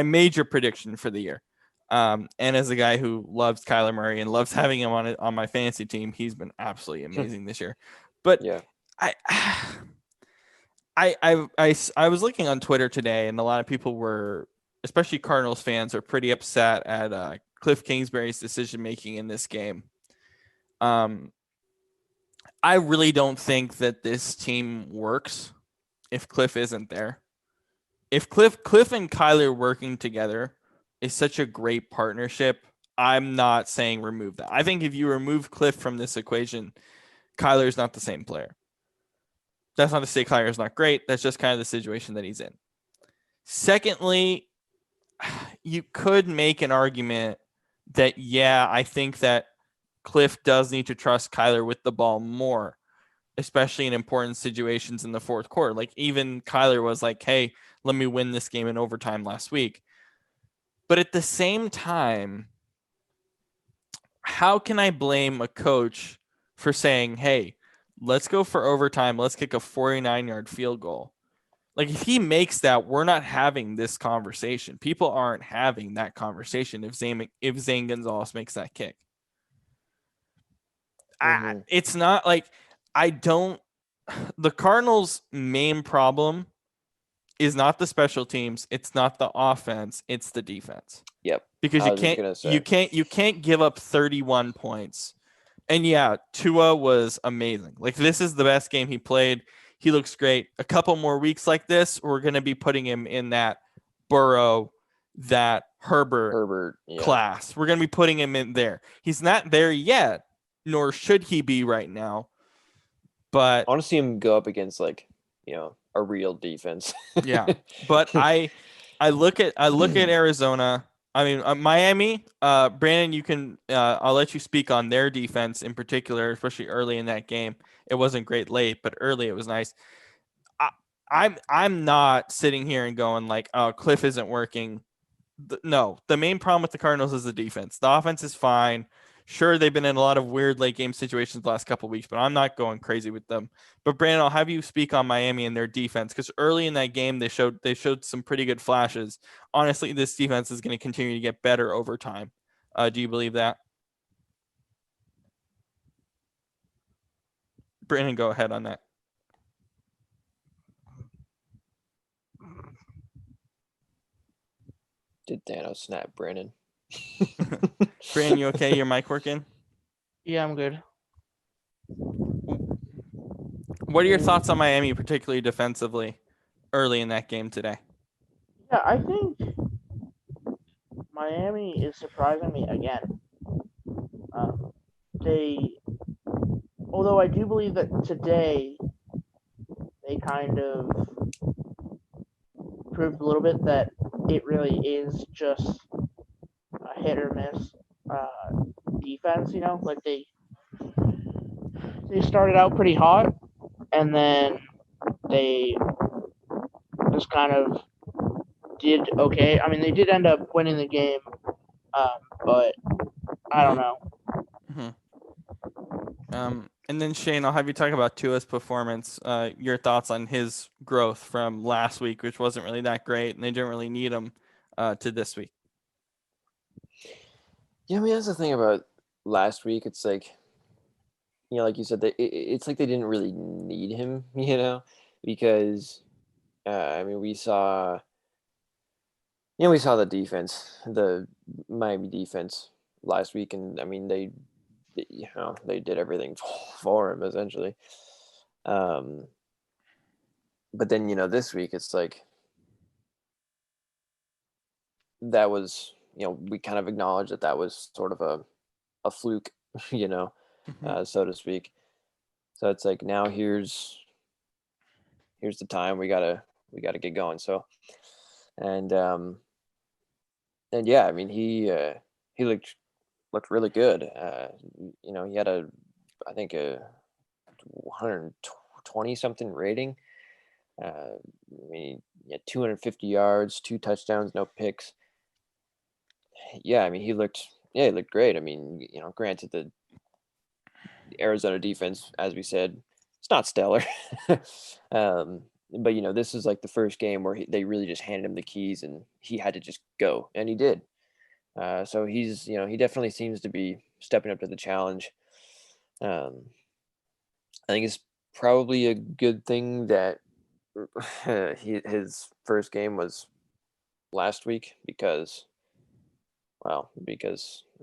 major prediction for the year. And as a guy who loves Kyler Murray and loves having him on my fantasy team, he's been absolutely amazing this year. But yeah, I was looking on Twitter today, and a lot of people were, especially Cardinals fans, are pretty upset at Cliff Kingsbury's decision making in this game. I really don't think that this team works if Cliff isn't there. If Cliff and Kyler working together is such a great partnership, I'm not saying remove that. I think if you remove Cliff from this equation, Kyler's not the same player. That's not to say Kyler's not great. That's just kind of the situation that he's in. Secondly, you could make an argument that, yeah, I think that Cliff does need to trust Kyler with the ball more, especially in important situations in the fourth quarter. Like, even Kyler was like, hey, let me win this game in overtime last week. But at the same time, how can I blame a coach for saying, hey, let's go for overtime, let's kick a 49-yard field goal? Like, if he makes that, we're not having this conversation. People aren't having that conversation if Zane Gonzalez makes that kick. It's not like the Cardinals' main problem is not the special teams. It's not the offense. It's the defense. Yep. Because you can't give up 31 points. And yeah, Tua was amazing. Like, this is the best game he played. He looks great. A couple more weeks like this, we're going to be putting him in that Burrow, that Herbert class. We're going to be putting him in there. He's not there yet, nor should he be right now. But I want to see him go up against a real defense. Yeah, but I look at Arizona. I mean, Miami. Brandon, you can. I'll let you speak on their defense in particular, especially early in that game. It wasn't great late, but early it was nice. I'm not sitting here and going like, "Oh, Cliff isn't working." No, the main problem with the Cardinals is the defense. The offense is fine. Sure, they've been in a lot of weird late game situations the last couple of weeks, but I'm not going crazy with them. But Brandon, I'll have you speak on Miami and their defense, because early in that game they showed some pretty good flashes. Honestly, this defense is going to continue to get better over time. Do you believe that? Brandon, go ahead on that. Did Thanos snap Brandon? Brandon, you okay? Your mic working? Yeah, I'm good. What are your thoughts on Miami, particularly defensively, early in that game today? Yeah, I think Miami is surprising me again. Although I do believe that today they kind of proved a little bit that it really is just a hit or miss defense. Like they started out pretty hot, and then they just kind of did okay. I mean, they did end up winning the game, but I don't know. And then Shane, I'll have you talk about Tua's performance. Your thoughts on his growth from last week, which wasn't really that great, and they didn't really need him to this week. Yeah, I mean, that's the thing about last week. It's like, like you said, it's like they didn't really need him, because, I mean, we saw the defense, the Miami defense last week, and I mean, they did everything for him essentially. But then, this week it's like that was, we kind of acknowledged that was sort of a fluke, so to speak. So it's like, now here's the time we gotta get going. So, and yeah, I mean, he looked really good. He had I think a 120 something rating. I mean, 250 yards, 2 touchdowns, no picks. Yeah, I mean, he looked great. I mean, granted, the Arizona defense, as we said, it's not stellar. But this is like the first game where they really just handed him the keys and he had to just go, and he did. So he's, he definitely seems to be stepping up to the challenge. I think it's probably a good thing that his first game was last week because I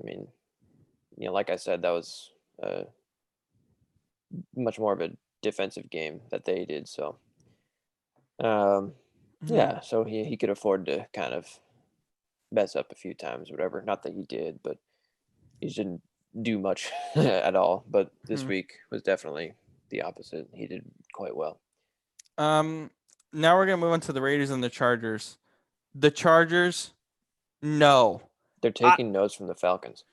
mean, like I said, that was much more of a defensive game that they did. So, yeah, so he could afford to kind of mess up a few times, whatever. Not that he did, but he didn't do much at all. But this week was definitely the opposite. He did quite well. Now we're gonna move on to the Raiders and the Chargers. The Chargers, no, they're taking notes from the Falcons.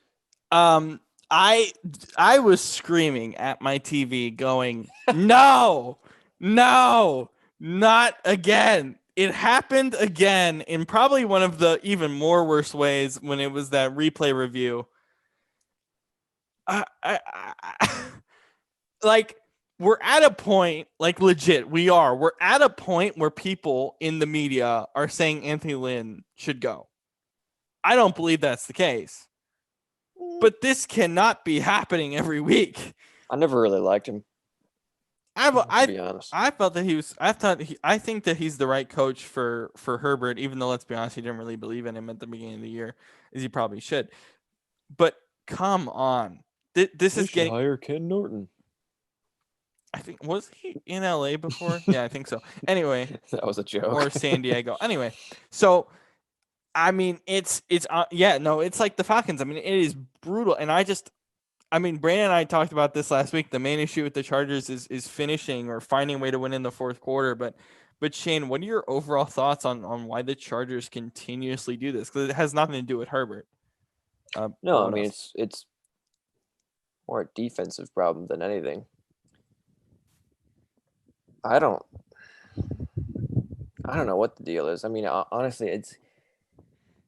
I was screaming at my TV, going, "No, no, not again!" It happened again in probably one of the even more worse ways when it was that replay review. Like, we're at a point, like legit, we're at a point where people in the media are saying Anthony Lynn should go. I don't believe that's the case. But this cannot be happening every week. I never really liked him. To be honest. I felt that he was. I think that he's the right coach for Herbert. Even though, let's be honest, he didn't really believe in him at the beginning of the year, as he probably should. But come on, this is getting. Hire Ken Norton. I think, was he in LA before? Yeah, I think so. Anyway, That was a joke. or San Diego. Anyway, so I mean, it's like the Falcons. I mean, it is brutal, and Brandon and I talked about this last week. The main issue with the Chargers is finishing or finding a way to win in the fourth quarter. But Shane, what are your overall thoughts on why the Chargers continuously do this? Because it has nothing to do with Herbert. No, I mean it's more a defensive problem than anything. I don't know what the deal is. I mean, honestly, it's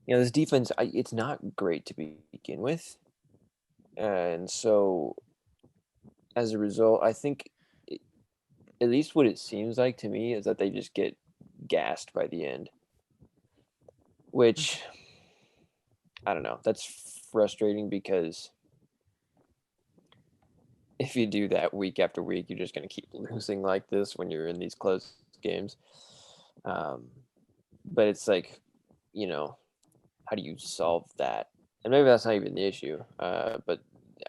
this defense. It's not great to begin with, and so as a result, I think at least what it seems like to me is that they just get gassed by the end, which I don't know. That's frustrating because if you do that week after week, you're just going to keep losing like this when you're in these close games. But it's like, how do you solve that? And maybe that's not even the issue. But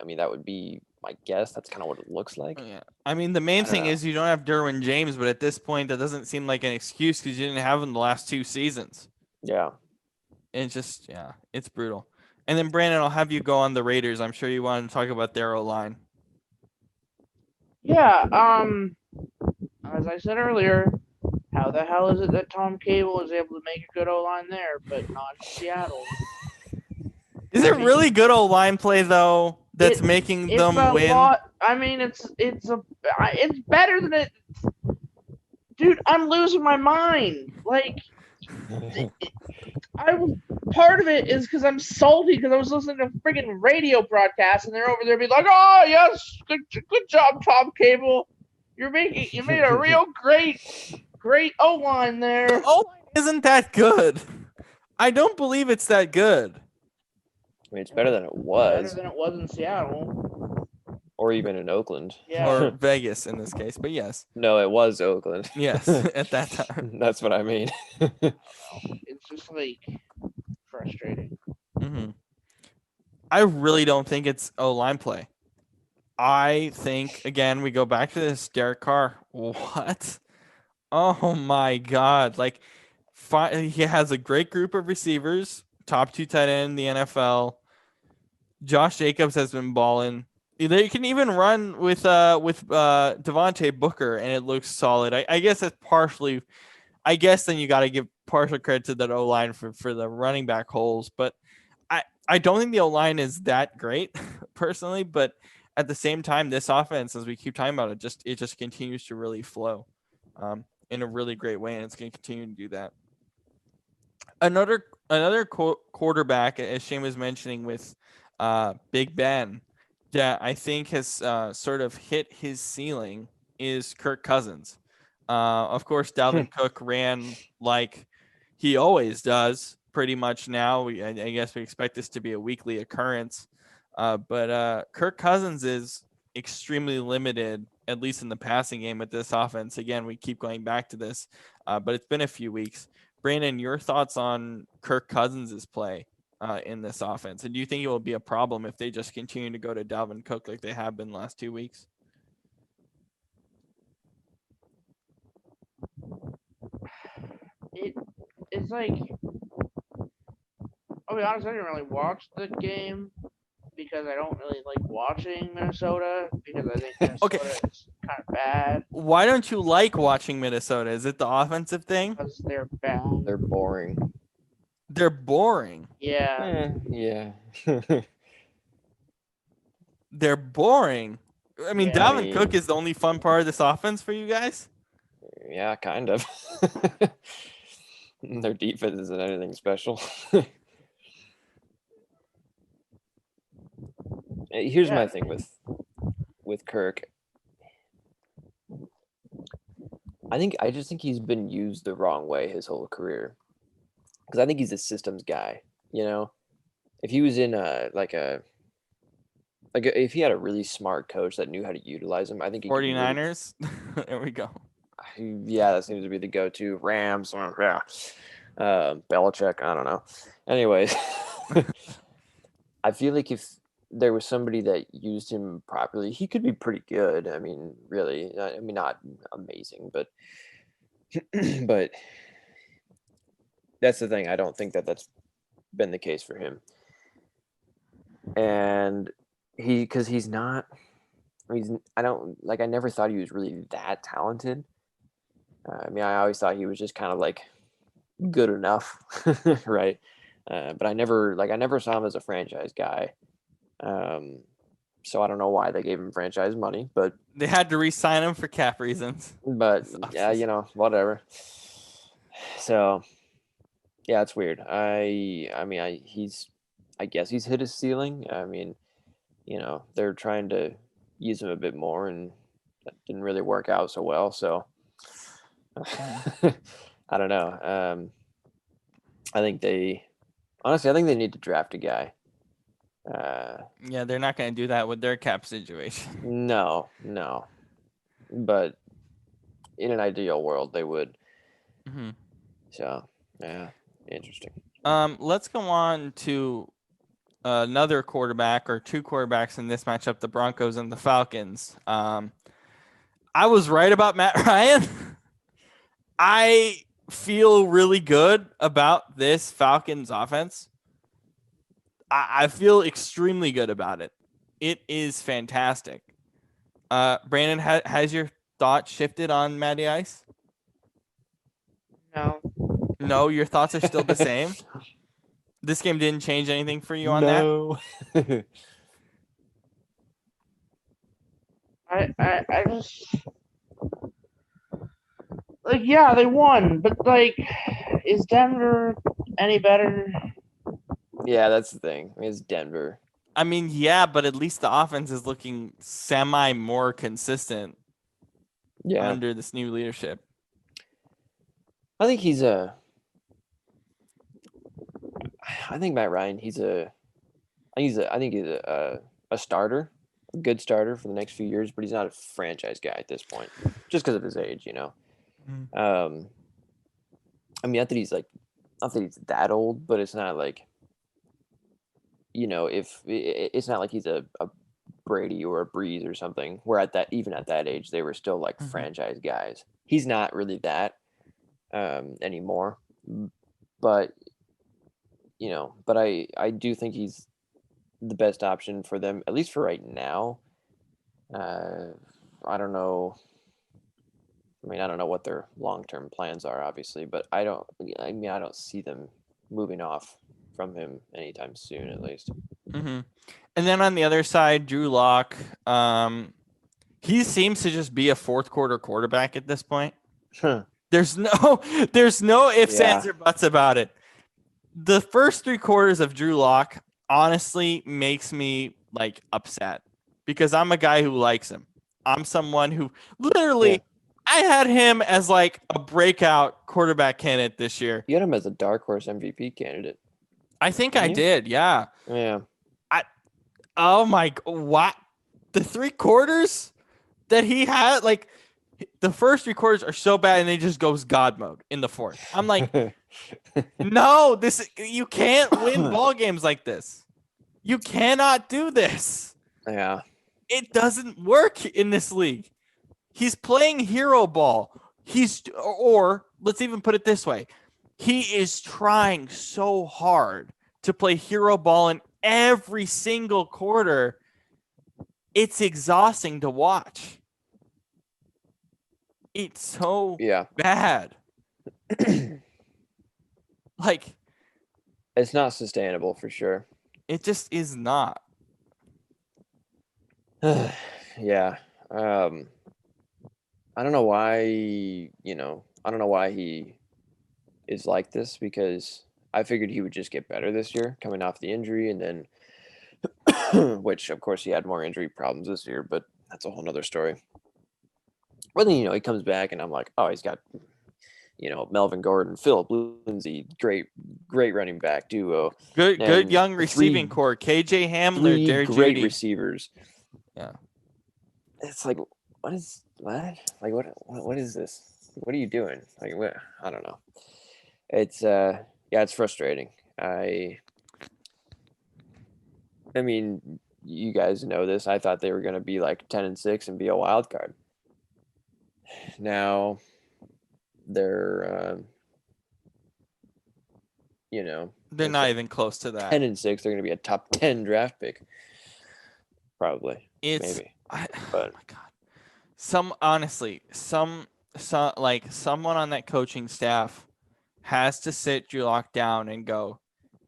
I mean, that would be my guess. That's kind of what it looks like. Yeah. I mean, the main thing is you don't have Derwin James, but at this point, that doesn't seem like an excuse because you didn't have him the last 2 seasons. Yeah. It's just, it's brutal. And then, Brandon, I'll have you go on the Raiders. I'm sure you want to talk about their O-line. Yeah, as I said earlier, how the hell is it that Tom Cable is able to make a good O-line there, but not in Seattle? Is it really good O-line play, though, that's making them win? I mean, it's better than it. Dude, I'm losing my mind. Like, part of it is because I'm salty because I was listening to friggin' radio broadcasts and they're over there being like, "Oh yes, good job, Tom Cable. You made a real great O-line there." The O-line isn't that good. I don't believe it's that good. I mean, it's better than it was. Better than it was in Seattle. Or even in Oakland. Yeah. Or Vegas in this case, but yes. No, it was Oakland. Yes, at that time. That's what I mean. It's just like frustrating. Mm-hmm. I really don't think it's O-line play. I think, again, we go back to this Derek Carr. What? Oh my God. Like, he has a great group of receivers, top 2 tight end in the NFL. Josh Jacobs has been balling. They can even run with Devontae Booker, and it looks solid. I guess that's partially. I guess then you got to give partial credit to that O-line for the running back holes, but I don't think the O-line is that great personally. But at the same time, this offense, as we keep talking about it, it just continues to really flow in a really great way, and it's going to continue to do that. Another quarterback, as Shane was mentioning with Big Ben, that I think has sort of hit his ceiling is Kirk Cousins. Of course, Dalvin Cook ran like he always does pretty much now. I guess we expect this to be a weekly occurrence. But Kirk Cousins is extremely limited, at least in the passing game with this offense. Again, we keep going back to this, but it's been a few weeks. Brandon, your thoughts on Kirk Cousins' play in this offense? And do you think it will be a problem if they just continue to go to Dalvin Cook like they have been the last 2 weeks? It's like, I'll be honest, I didn't really watch the game because I don't really like watching Minnesota because I think Minnesota is kind of bad. Why don't you like watching Minnesota? Is it the offensive thing? Because they're bad. They're boring. They're boring. Yeah. Yeah. They're boring. I mean, Dalvin Cook is the only fun part of this offense for you guys? Yeah, kind of. Their defense isn't anything special. Here's my thing with Kirk. I just think he's been used the wrong way his whole career. Because I think he's a systems guy. If he was in a Like if he had a really smart coach that knew how to utilize him, I think he could really, 49ers. There we go. yeah, that seems to be the go-to. Rams, yeah. Belichick, I don't know. Anyways, I feel like if there was somebody that used him properly, he could be pretty good. I mean, really, I mean, not amazing, but but that's the thing. I don't think that that's been the case for him. And because he's not, I don't like, I never thought he was really that talented. I mean, I always thought he was just kind of like good enough, right? But I never saw him as a franchise guy. So I don't know why they gave him franchise money, but They had to re-sign him for cap reasons. yeah, whatever. So yeah, it's weird. I guess he's hit his ceiling. I mean, they're trying to use him a bit more, and that didn't really work out so well. So I don't know. I think they need to draft a guy. Yeah, they're not going to do that with their cap situation. No, but in an ideal world, they would. Mm-hmm. So yeah, interesting. Let's go on to another quarterback or two quarterbacks in this matchup, the Broncos and the Falcons. I was right about Matt Ryan. I feel really good about this Falcons offense. I feel extremely good about it. It is fantastic. Brandon, has your thoughts shifted on Matty Ice? No. No, your thoughts are still the same. This game didn't change anything for you on No. I just like, yeah, they won, but like, is Denver any better? Yeah, that's the thing. I mean, it's Denver. I mean, yeah, but at least the offense is looking semi more consistent Yeah, under this new leadership. I think I think Matt Ryan. I think he's a starter, a good starter for the next few years, but he's not a franchise guy at this point, just because of his age. Mhm. I mean, not that he's that old, but it's not like, if it's not like he's a Brady or a Breeze or something, where even at that age, they were still like Mhm. franchise guys. He's not really that anymore, but but I do think he's the best option for them, at least for right now. I don't know. I mean, I don't know what their long-term plans are, obviously, but I don't see them moving off from him anytime soon, at least. Mm-hmm. And then on the other side, Drew Lock, he seems to just be a fourth quarter quarterback at this point. Huh. There's no ifs, Yeah. ands, or buts about it. The first 3 quarters of Drew Lock honestly makes me like upset because I'm a guy who likes him. I'm someone who literally I had him as like a breakout quarterback candidate this year. You had him as a dark horse MVP candidate. I think Didn't I you? did, yeah. Yeah. Oh my, what? The 3 quarters that he had, like the first 3 quarters are so bad and then he just goes God mode in the fourth. I'm like, no, you can't win ball games like this. You cannot do this. Yeah. It doesn't work in this league. He's playing hero ball. Or let's even put it this way. He is trying so hard to play hero ball in every single quarter. It's exhausting to watch. It's so bad. Like, it's not sustainable for sure. it just is not. Yeah. I don't know why, I don't know why he is like this, because I figured he would just get better this year coming off the injury, and then which of course he had more injury problems this year, but that's a whole nother story. Well, then, he comes back and I'm like, oh, Melvin Gordon, Philip Lindsay, great running back duo. Good young And receiving core. KJ Hamler, three Jerry great Jeudy. receivers. Yeah. It's like, what? Like, what is this? What are you doing? Like, what? I don't know. It's it's frustrating. I mean, you guys know this. I thought they were going to be like 10-6 and be a wild card. Now they're They're not even close to that. 10-6. They're going to be a top 10 draft pick, probably. Maybe. Oh But my God. Honestly, like someone on that coaching staff has to sit Drew Lock down and go,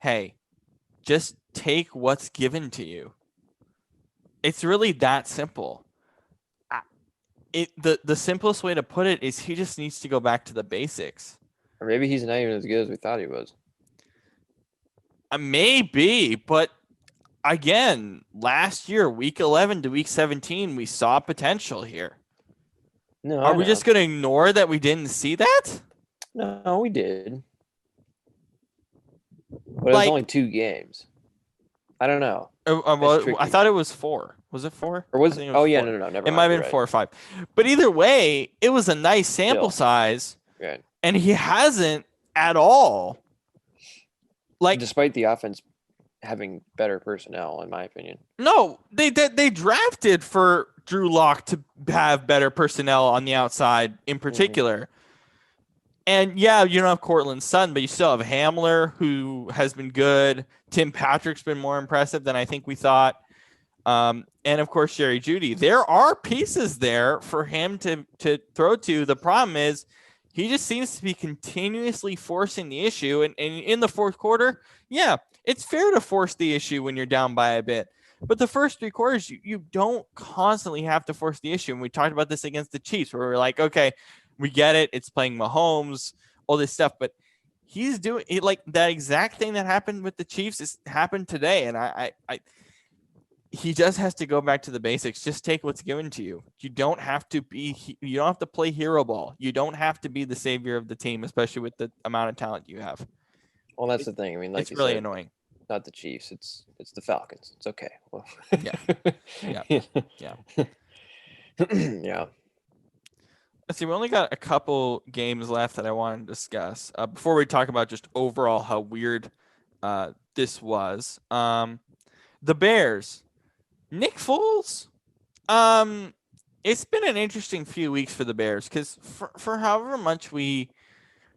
hey, just take what's given to you. It's really that simple. The simplest way to put it is he just needs to go back to the basics. Or maybe he's not even as good as we thought he was. Maybe, but again, last year, week 11 to week 17, we saw potential here. No, Are we just going to ignore that we didn't see that? No, we did. But it was only 2 games. I don't know. I thought it was 4. Was it 4? Or was it? Oh, yeah, 4. no, never mind. It might have been 4 or 5. But either way, it was a nice sample size. Right. And he hasn't at all. Like, despite the offense having better personnel, in my opinion. No, they drafted for Drew Lock to have better personnel on the outside in particular. Mm-hmm. And yeah, you don't have Cortland Sutton, but you still have Hamler, who has been good. Tim Patrick's been more impressive than I think we thought. And of course, Jerry Jeudy. There are pieces there for him to throw to. The problem is he just seems to be continuously forcing the issue. And in the fourth quarter, yeah, it's fair to force the issue when you're down by a bit. But the first 3 quarters, you don't constantly have to force the issue. And we talked about this against the Chiefs, where we're like, okay, we get it. It's playing Mahomes, all this stuff. But he's doing it, like that exact thing that happened with the Chiefs has happened today. And he just has to go back to the basics. Just take what's given to you. You don't have to play hero ball. You don't have to be the savior of the team, especially with the amount of talent you have. Well, that's the thing. I mean, like it's really annoying. Not the Chiefs. It's the Falcons. It's okay. Well, yeah. Yeah. Let's see. We only got a couple games left that I want to discuss before we talk about just overall how weird this was. The Bears. Nick Foles, it's been an interesting few weeks for the Bears because for however much we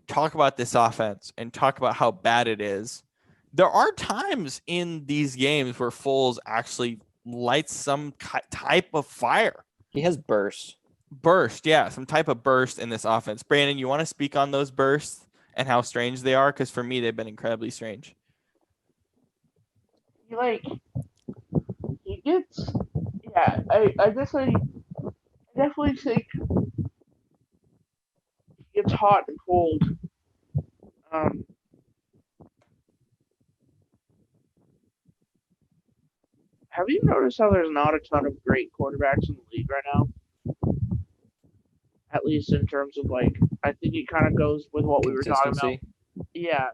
talk about this offense and talk about how bad it is, there are times in these games where Foles actually lights some type of fire. He has bursts. Some type of burst in this offense. Brandon, you want to speak on those bursts and how strange they are? Because for me, they've been incredibly strange. He gets, I guess I definitely think he gets hot and cold. Have you noticed how there's not a ton of great quarterbacks in the league right now? At least in terms of I think it kind of goes with what we were talking about. Yeah,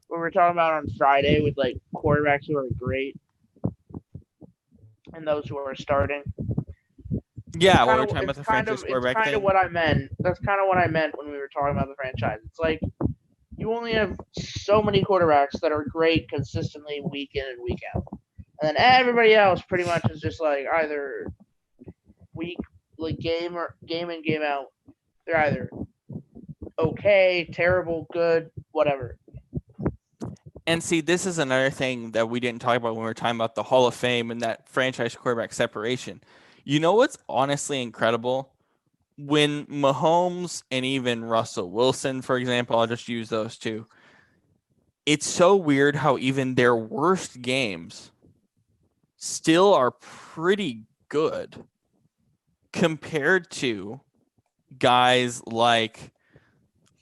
we were talking about on Friday with quarterbacks who are great. And those who are starting. Yeah, we were talking about the franchise quarterback thing. That's kind of what I meant. That's kind of what I meant when we were talking about the franchise. It's like you only have so many quarterbacks that are great consistently week in and week out. And then everybody else pretty much is just either game in, game out. They're either okay, terrible, good, whatever. And see, this is another thing that we didn't talk about when we were talking about the Hall of Fame and that franchise quarterback separation. You know what's honestly incredible? When Mahomes and even Russell Wilson, for example, I'll just use those two. It's so weird how even their worst games still are pretty good compared to guys like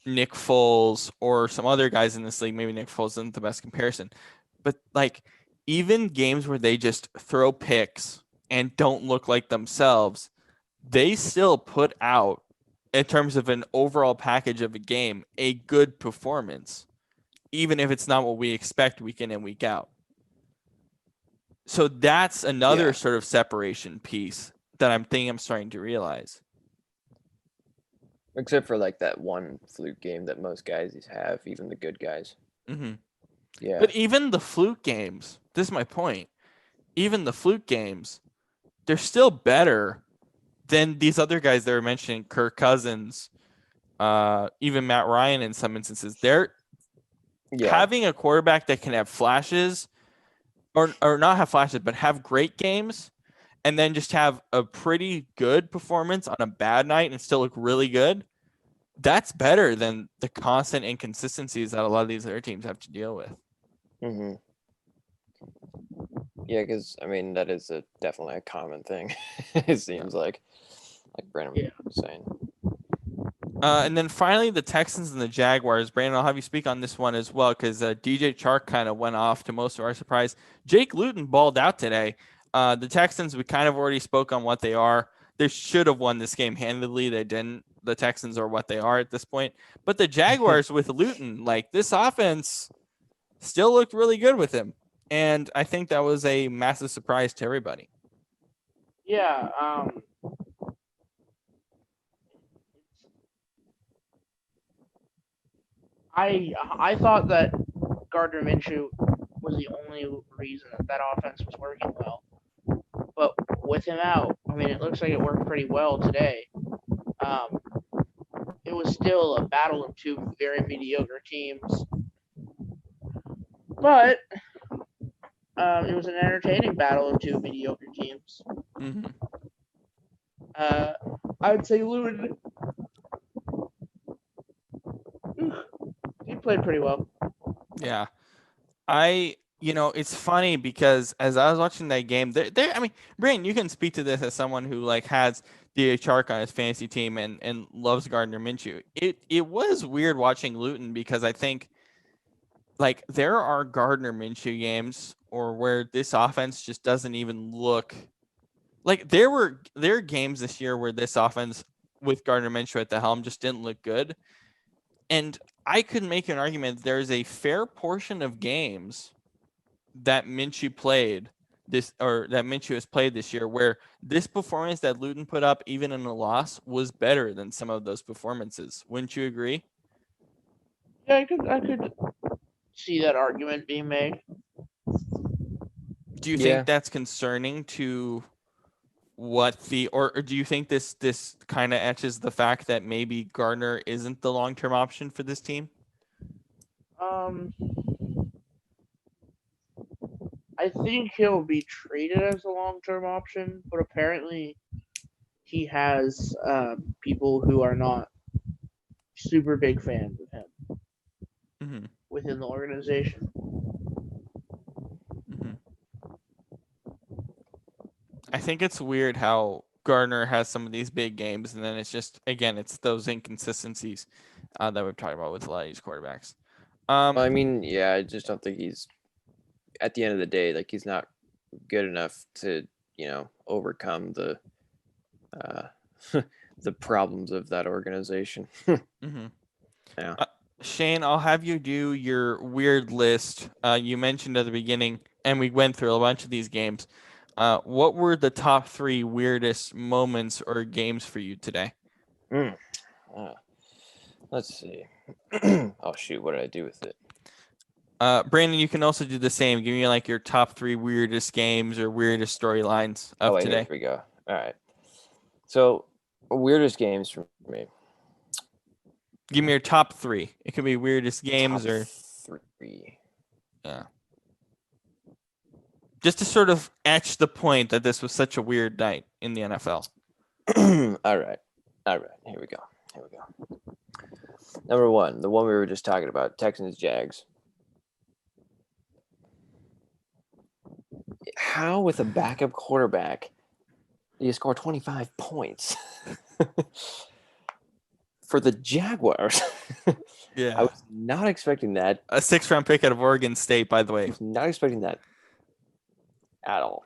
Nick Foles or some other guys in this league. Maybe Nick Foles isn't the best comparison, but even games where they just throw picks and don't look like themselves, they still put out in terms of an overall package of a game, a good performance, even if it's not what we expect week in and week out. So that's another sort of separation piece that I'm starting to realize. Except for like that one fluke game that most guys have, even the good guys. Mm-hmm. Yeah. But even the fluke games, this is my point. Even the fluke games, they're still better than these other guys that were mentioning, Kirk Cousins, even Matt Ryan in some instances. They're having a quarterback that can have flashes or not have flashes, but have great games and then just have a pretty good performance on a bad night and still look really good. That's better than the constant inconsistencies that a lot of these other teams have to deal with. Mm-hmm. Yeah, because I mean that is definitely a common thing. It seems like Brandon was saying. And then finally, the Texans and the Jaguars. Brandon, I'll have you speak on this one as well because DJ Chark kind of went off to most of our surprise. Jake Luton balled out today. The Texans, we kind of already spoke on what they are. They should have won this game handedly. They didn't. The Texans are what they are at this point. But the Jaguars with Luton, like this offense still looked really good with him. And I think that was a massive surprise to everybody. Yeah. I thought that Gardner Minshew was the only reason that offense was working well. But with him out, I mean, it looks like it worked pretty well today. It was still a battle of two very mediocre teams. But it was an entertaining battle of two mediocre teams. Mm-hmm. I would say Luton, he played pretty well. Yeah. It's funny because as I was watching that game, I mean, Brandon, you can speak to this as someone who like has DJ Chark on his fantasy team and loves Gardner Minshew. It was weird watching Luton because I think like there are Gardner Minshew games or where this offense just doesn't even look like there are games this year where this offense with Gardner Minshew at the helm just didn't look good. And I could make an argument there's a fair portion of games that Minshew has played this year where this performance that Luton put up, even in a loss, was better than some of those performances. Wouldn't you agree? Yeah, I could see that argument being made. Do you think that's concerning to what or do you think this kind of etches the fact that maybe Gardner isn't the long-term option for this team? I think he'll be treated as a long-term option, but apparently he has people who are not super big fans of him within the organization. I think it's weird how Gardner has some of these big games, and then it's just, again, it's those inconsistencies that we've talked about with a lot of these quarterbacks. I mean, yeah, I just don't think he's, at the end of the day, like he's not good enough to, overcome the the problems of that organization. Yeah. Shane, I'll have you do your weird list. You mentioned at the beginning, and we went through a bunch of these games. What were the top 3 weirdest moments or games for you today? Let's see. Oh, shoot. What did I do with it? Brandon, you can also do the same. Give me like your top 3 weirdest games or weirdest storylines of today. Here we go. All right. So, weirdest games for me. Give me your top 3. It could be weirdest games top or 3. Yeah. Just to sort of etch the point that this was such a weird night in the NFL. All right. Here we go. Number 1, the one we were just talking about, Texans Jags. How with a backup quarterback do you score 25 points for the Jaguars? Yeah. I was not expecting that. A 6th-round pick out of Oregon State, by the way. I was not expecting that at all.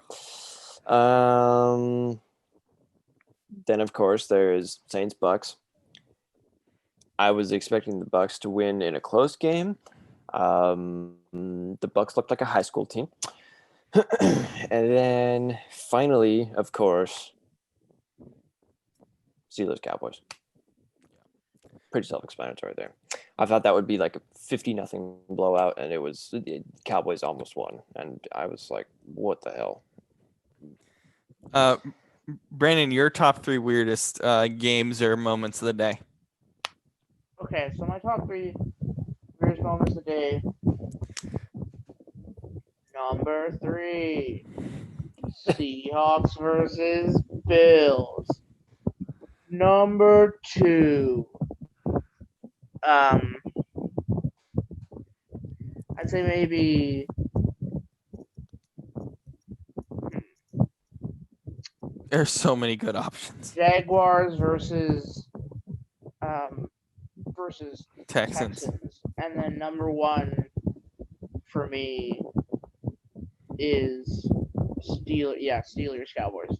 Then, of course, there's Saints Bucks. I was expecting the Bucks to win in a close game. The Bucks looked like a high school team. And then finally, of course, Steelers Cowboys. Pretty self-explanatory there. I thought that would be like a 50-0 blowout, and Cowboys almost won, and I was like, "What the hell?" Brandon, your top 3 weirdest games or moments of the day. Okay, so my top 3 weirdest moments of the day. Number 3, Seahawks versus Bills. Number 2, I'd say maybe There's so many good options. Jaguars versus Texans. And then number 1 for me is Steelers Cowboys.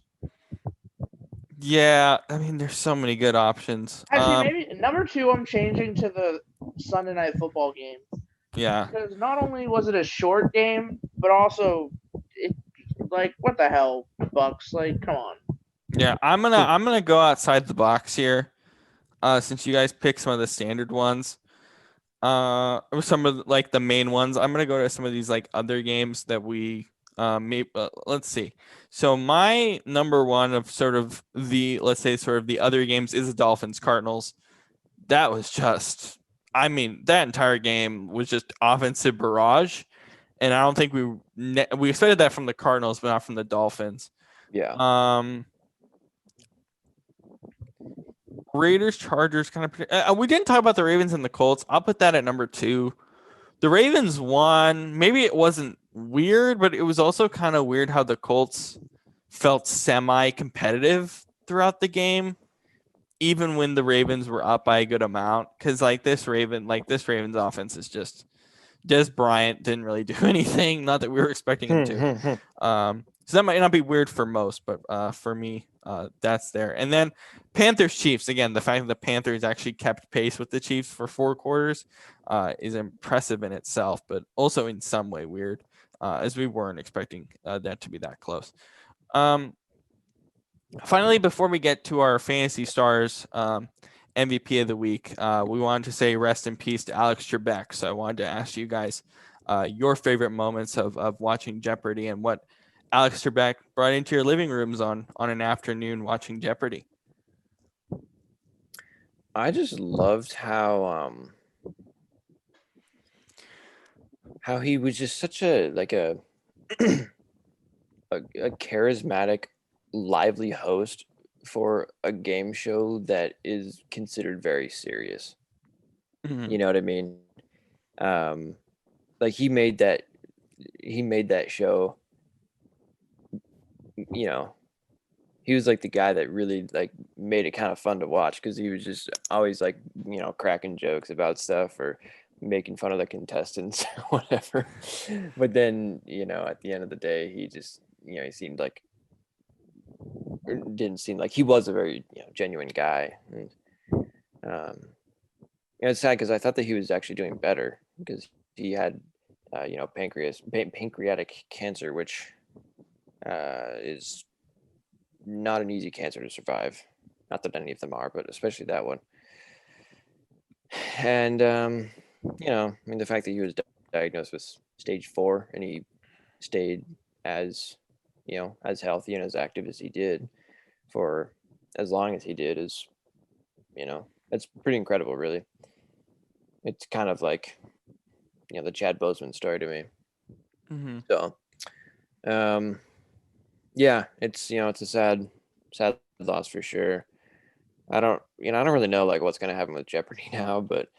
Yeah, I mean, there's so many good options. Actually, maybe number 2 I'm changing to the Sunday Night Football game. Yeah. Because not only was it a short game, but also what the hell, Bucks? Like, come on. Yeah, I'm gonna go outside the box here, since you guys picked some of the standard ones, or some of like the main ones. I'm gonna go to some of these like other games that we let's see. So my number 1 of sort of the other games is the Dolphins Cardinals. That was just, I mean, that entire game was just offensive barrage, and I don't think we expected that from the Cardinals, but not from the Dolphins. Yeah. Raiders, Chargers, kind of. We didn't talk about the Ravens and the Colts. I'll put that at number 2. The Ravens won. Maybe it wasn't weird, but it was also kind of weird how the Colts felt semi-competitive throughout the game, even when the Ravens were up by a good amount. Because this Ravens offense is just Des Bryant didn't really do anything. Not that we were expecting him to. So that might not be weird for most, but for me, that's there. And then Panthers Chiefs, again, the fact that the Panthers actually kept pace with the Chiefs for 4 quarters is impressive in itself, but also in some way weird, as we weren't expecting that to be that close. Finally, before we get to our Fantasy Stars MVP of the week, we wanted to say rest in peace to Alex Trebek. So I wanted to ask you guys your favorite moments of watching Jeopardy and what Alex Trebek brought into your living rooms on an afternoon watching Jeopardy. I just loved how he was just such a charismatic, lively host for a game show that is considered very serious. Mm-hmm. You know what I mean? He made that show. You know, he was like the guy that really made it kind of fun to watch, because he was just always cracking jokes about stuff or making fun of the contestants or whatever. But then, at the end of the day, he just, he seemed like, it didn't seem like he was a very genuine guy. And it's sad because I thought that he was actually doing better, because he had pancreatic cancer, which is not an easy cancer to survive. Not that any of them are, but especially that one. And the fact that he was diagnosed with stage 4 and he stayed as healthy and as active as he did for as long as he did is, it's pretty incredible, really. It's kind of like, the Chad Boseman story to me. Mm-hmm. So, yeah, it's a sad loss for sure. I don't really know what's going to happen with Jeopardy now, but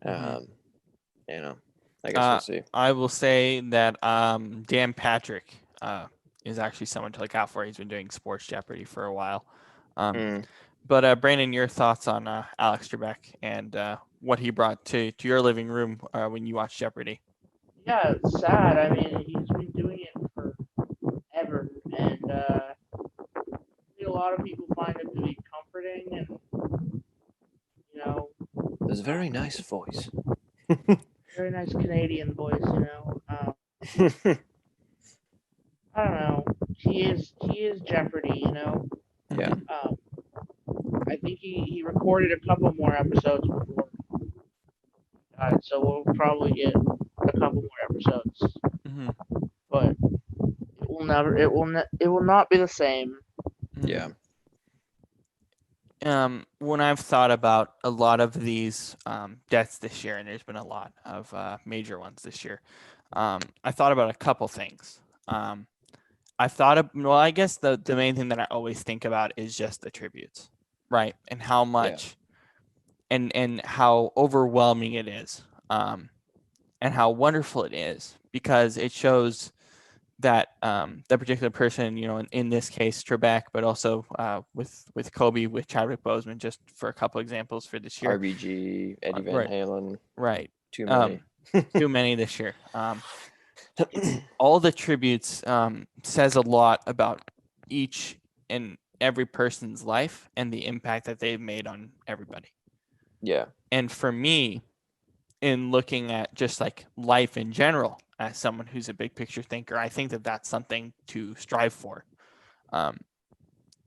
I guess we'll see. I will say that Dan Patrick is actually someone to look out for. He's been doing Sports Jeopardy for a while. But Brandon, your thoughts on Alex Trebek and what he brought to your living room when you watch Jeopardy? Yeah, it's sad. I mean, he's been doing it forever, and I think a lot of people find it to be comforting, and was a very nice voice. Very nice Canadian voice, you know. I don't know. He is Jeopardy, you know. Yeah. Um, I think he recorded a couple more episodes before he died, so we'll probably get a couple more episodes. Mm-hmm. But it will not be the same. Yeah. When I've thought about a lot of these deaths this year, and there's been a lot of major ones this year, I thought about a couple things. I guess the main thing that I always think about is just the tributes, right? And how much and how overwhelming it is, and how wonderful it is, because it shows that that particular person, in this case Trebek, but also with Kobe, with Chadwick Boseman, just for a couple examples for this year. RBG, Eddie Van Right. Halen. Right. Too many. Too many this year. All the tributes says a lot about each and every person's life and the impact that they've made on everybody. Yeah. And for me, in looking at just like life in general, as someone who's a big picture thinker, I think that that's something to strive for,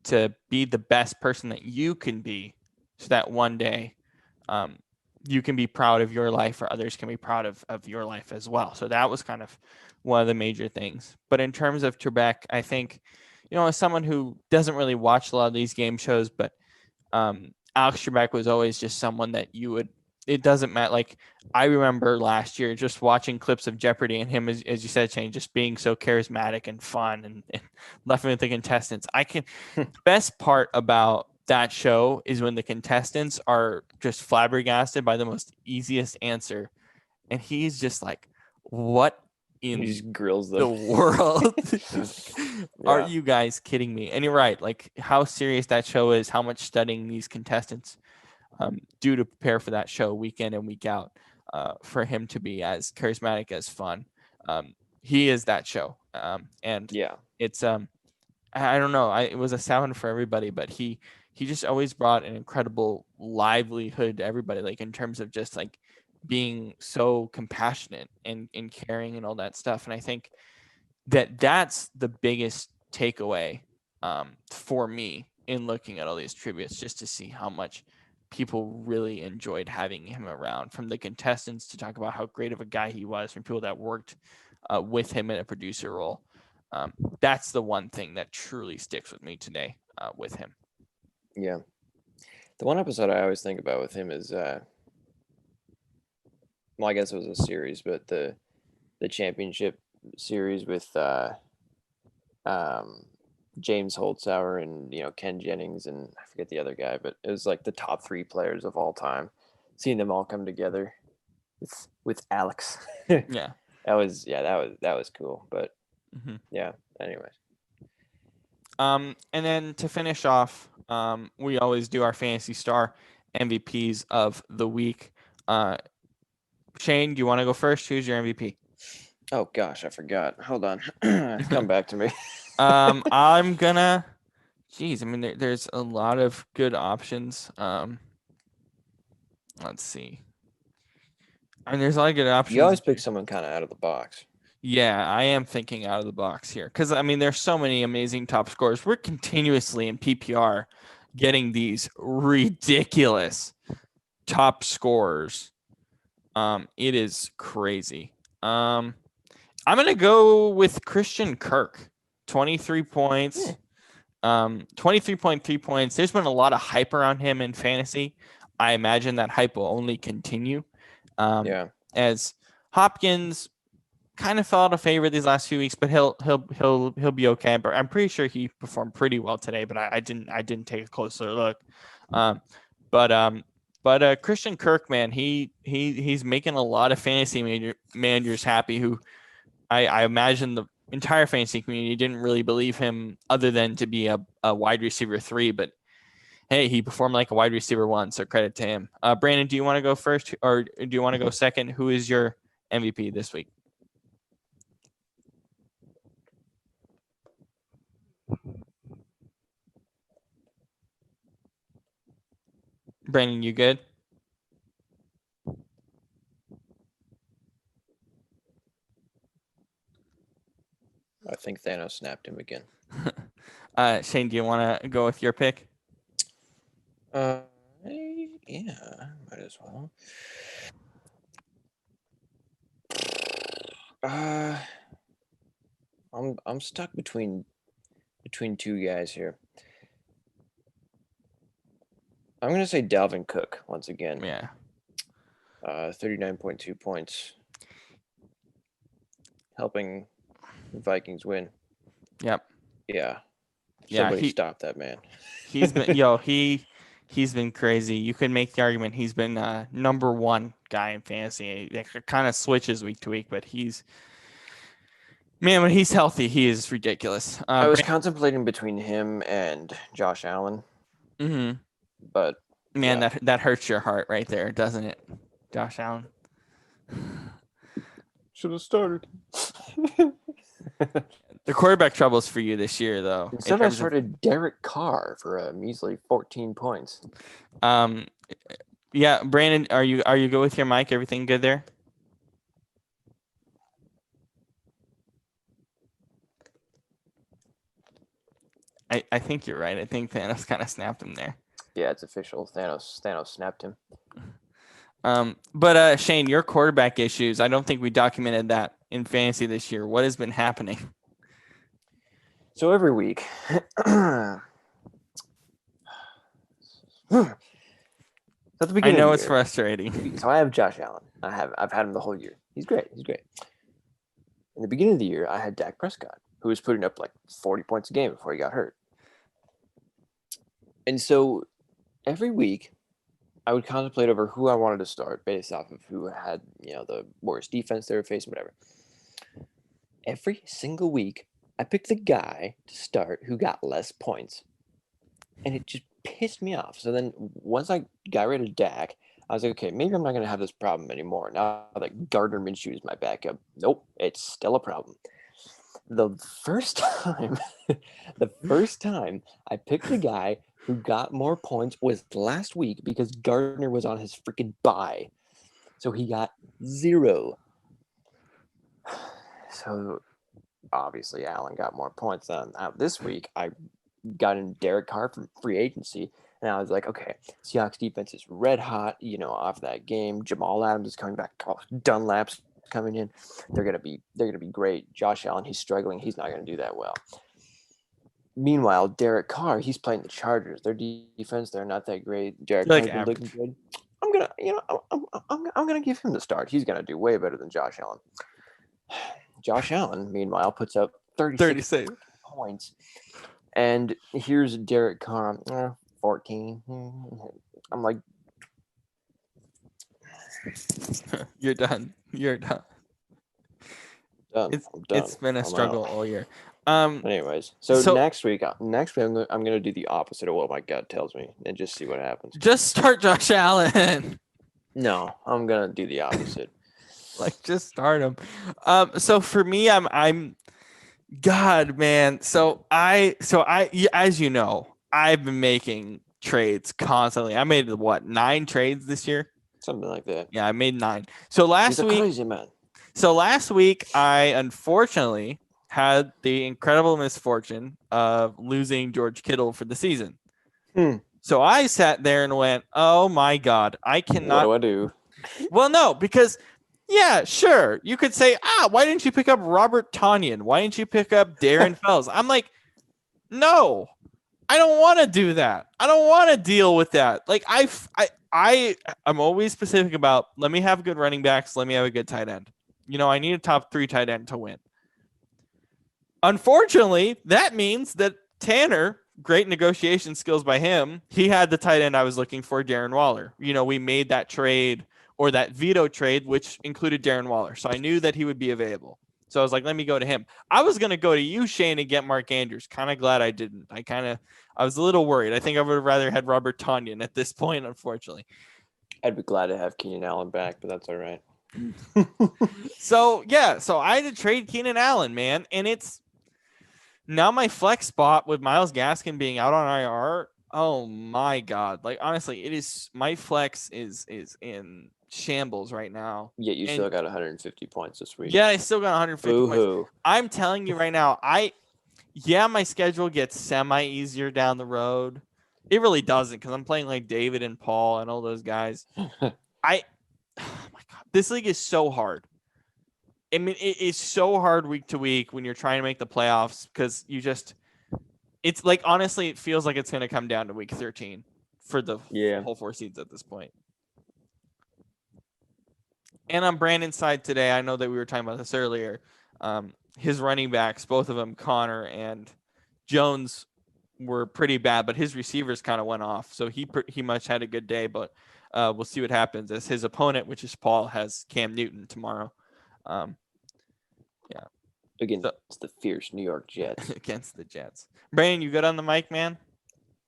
to be the best person that you can be, so that one day you can be proud of your life, or others can be proud of your life as well. So that was kind of one of the major things. But in terms of Trebek, I think, as someone who doesn't really watch a lot of these game shows, but Alex Trebek was always just someone that it doesn't matter. Like, I remember last year just watching clips of Jeopardy and him, as you said, Shane, just being so charismatic and fun and laughing with the contestants. The best part about that show is when the contestants are just flabbergasted by the most easiest answer. And he's just like, what in He just grills them. the world are Yeah. you guys kidding me? And you're right, like how serious that show is, how much studying these contestants do to prepare for that show week in and week out, for him to be as charismatic, as fun. He is that show. And Yeah. it's I don't know, it was a sound for everybody, but he just always brought an incredible livelihood to everybody, like in terms of just like being so compassionate and caring and all that stuff. And I think that that's the biggest takeaway for me in looking at all these tributes, just to see how much people really enjoyed having him around, from the contestants to talk about how great of a guy he was, from people that worked with him in a producer role. That's the one thing that truly sticks with me today with him. Yeah. The one episode I always think about with him is, well, I guess it was a series, but the championship series with James Holtzauer and Ken Jennings and I forget the other guy, but it was like the top 3 players of all time. Seeing them all come together with Alex. Yeah. that was cool. But yeah, anyways. And then to finish off, we always do our Fantasy Star MVPs of the week. Shane, do you want to go first? Who's your MVP? Oh gosh, I forgot. Hold on. Come back to me. I'm gonna. Geez, I mean, there's a lot of good options. Let's see. I mean, there's a lot of good options. You always pick someone kind of out of the box. Yeah, I am thinking out of the box here, because I mean, there's so many amazing top scorers. We're continuously in PPR getting these ridiculous top scorers. It is crazy. I'm gonna go with Christian Kirk, 23 points, 23.3 points. There's been a lot of hype around him in fantasy. I imagine that hype will only continue. As Hopkins kind of fell out of favor these last few weeks, but he'll be okay. But I'm pretty sure he performed pretty well today. But I didn't take a closer look. But Christian Kirk, man, he's making a lot of fantasy managers happy. Who I imagine the entire fantasy community didn't really believe him, other than to be a wide receiver 3. But hey, he performed like a wide receiver 1, so credit to him. Brandon, do you want to go first, or do you want to go second? Who is your MVP this week? Brandon, you good? Thanos snapped him again. Shane, do you want to go with your pick? Yeah, might as well. I'm stuck between two guys here. I'm gonna say Dalvin Cook once again. Yeah. 39.2 points, helping the Vikings win. Yep. Yeah. Yeah, Somebody stop that man. He's been he's been crazy. You could make the argument he's been number one guy in fantasy. It kind of switches week to week, but when he's healthy, he is ridiculous. I was contemplating between him and Josh Allen. Mm-hmm. But man, that hurts your heart right there, doesn't it? Josh Allen. Should have started. The quarterback troubles for you this year, though. Instead, I started Derek Carr for a measly 14 points. Yeah, Brandon, are you good with your mic? Everything good there? I think you're right. I think Thanos kind of snapped him there. Yeah, it's official. Thanos snapped him. But Shane, your quarterback issues, I don't think we documented that in fantasy this year. What has been happening? So every week, at the beginning, I know it's frustrating. So I have Josh Allen. I've had him the whole year. He's great. In the beginning of the year, I had Dak Prescott, who was putting up like 40 points a game before he got hurt. And so every week, I would contemplate over who I wanted to start based off of who had, the worst defense they were facing, whatever. Every single week, I picked the guy to start who got less points. And it just pissed me off. So then once I got rid of Dak, I was like, okay, maybe I'm not going to have this problem anymore. Now that Gardner Minshew is my backup. Nope, it's still a problem. The first time I picked the guy who got more points was last week because Gardner was on his freaking bye. So he got 0. So obviously Allen got more points than this week. I got in Derek Carr from free agency, and I was like, okay, Seahawks defense is red hot, off that game. Jamal Adams is coming back. Carl Dunlap's coming in. They're gonna be great. Josh Allen, he's struggling. He's not gonna do that well. Meanwhile, Derek Carr, he's playing the Chargers. Their defense, they're not that great. Derek Carr's been looking good. I'm gonna give him the start. He's gonna do way better than Josh Allen. Josh Allen, meanwhile, puts up 36 points. And here's Derek Carr, 14. I'm like, You're done. It's been a struggle all year. Anyways, so next week I'm gonna do the opposite of what my gut tells me and just see what happens. Just start Josh Allen. No, I'm gonna do the opposite. Just start him. So for me, I'm God, man. So I, as you know, I've been making trades constantly. I made 9 trades this year? Something like that. Yeah, I made 9. So last week, crazy man. So last week, I unfortunately had the incredible misfortune of losing George Kittle for the season. So I sat there and went, "Oh my God, I cannot." What do I do? Well, no, because. Yeah, sure. You could say, why didn't you pick up Robert Tonyan? Why didn't you pick up Darren Fells? I'm like, no, I don't want to do that. I don't want to deal with that. Like I'm always specific about, let me have good running backs. Let me have a good tight end. I need a top 3 tight end to win. Unfortunately, that means that Tanner, great negotiation skills by him, he had the tight end I was looking for, Darren Waller. We made that trade. Or that veto trade, which included Darren Waller. So I knew that he would be available. So I was like, let me go to him. I was going to go to you, Shane, and get Mark Andrews. Kind of glad I didn't. I was a little worried. I think I would have rather had Robert Tonyan at this point, unfortunately. I'd be glad to have Keenan Allen back, but that's all right. So I had to trade Keenan Allen, man. And it's now my flex spot with Myles Gaskin being out on IR. Oh my God. Honestly, it is, my flex is in shambles right now. Yet you And- still got 150 points this week. Yeah, I still got 150 points. Boo-hoo. I'm telling you right now, my schedule gets semi-easier down the road. It really doesn't because I'm playing like David and Paul and all those guys. Oh my God, this league is so hard. I mean, it is so hard week to week when you're trying to make the playoffs because it's like, honestly, it feels like it's going to come down to week 13 for the whole 4 seeds at this point. And on Brandon's side today, I know that we were talking about this earlier. His running backs, both of them, Connor and Jones, were pretty bad, but his receivers kind of went off. So he much had a good day, but we'll see what happens as his opponent, which is Paul, has Cam Newton tomorrow. Again, it's the fierce New York Jets. Against the Jets. Brandon, you good on the mic, man?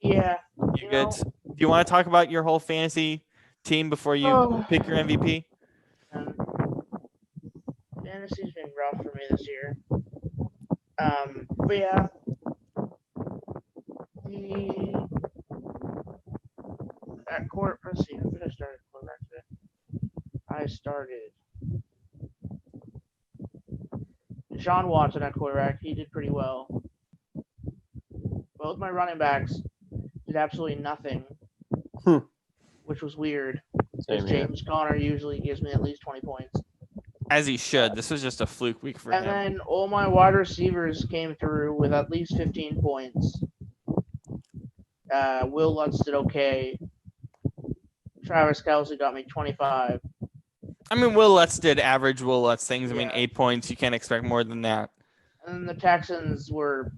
Yeah. You good? Do you want to talk about your whole fantasy team before you pick your MVP? Fantasy's been rough for me this year. But yeah. Let's see, who did I start at quarterback today? I started Deshaun Watson at quarterback. He did pretty well. Both my running backs did absolutely nothing, which was weird. Because James Conner usually gives me at least 20 points. As he should. This was just a fluke week for him. And then all my wide receivers came through with at least 15 points. Will Lutz did okay. Travis Kelce got me 25. I mean, Will Lutz did average Will Lutz things. I mean, 8 points. You can't expect more than that. And the Texans were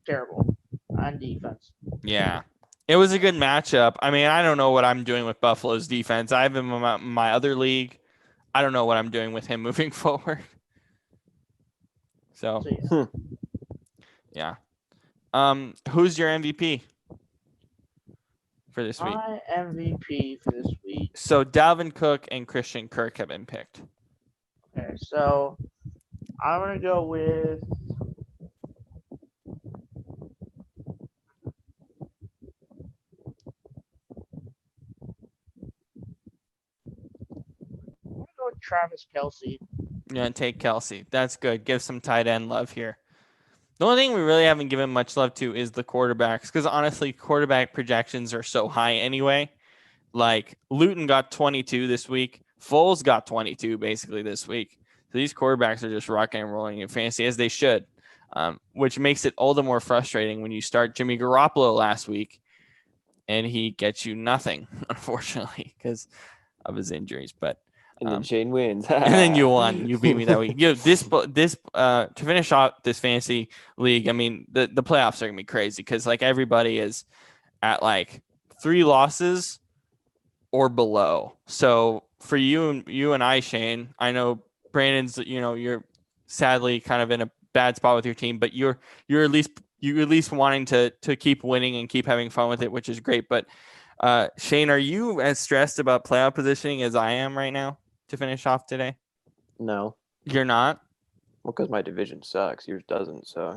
terrible on defense. Yeah. It was a good matchup. I mean, I don't know what I'm doing with Buffalo's defense. I have him in my other league. I don't know what I'm doing with him moving forward. So yeah. Who's your MVP for this week? My MVP for this week. So Dalvin Cook and Christian Kirk have been picked. Okay, so I'm gonna go with Travis Kelce. You're going to take Kelce. That's good. Give some tight end love here. The only thing we really haven't given much love to is the quarterbacks because, honestly, quarterback projections are so high anyway. Like, Luton got 22 this week. Foles got 22 basically this week. So these quarterbacks are just rocking and rolling in fantasy, as they should, which makes it all the more frustrating when you start Jimmy Garoppolo last week and he gets you nothing, unfortunately, because of his injuries. But and then Shane wins. And then you won. You beat me that week. This to finish off this fantasy league, I mean, the playoffs are gonna be crazy because like everybody is at like 3 losses or below. So for you and I, Shane, I know Brandon's, you're sadly kind of in a bad spot with your team, but you're at least wanting to keep winning and keep having fun with it, which is great. But Shane, are you as stressed about playoff positioning as I am right now to finish off today? No. You're not? Well, because my division sucks. Yours doesn't, so,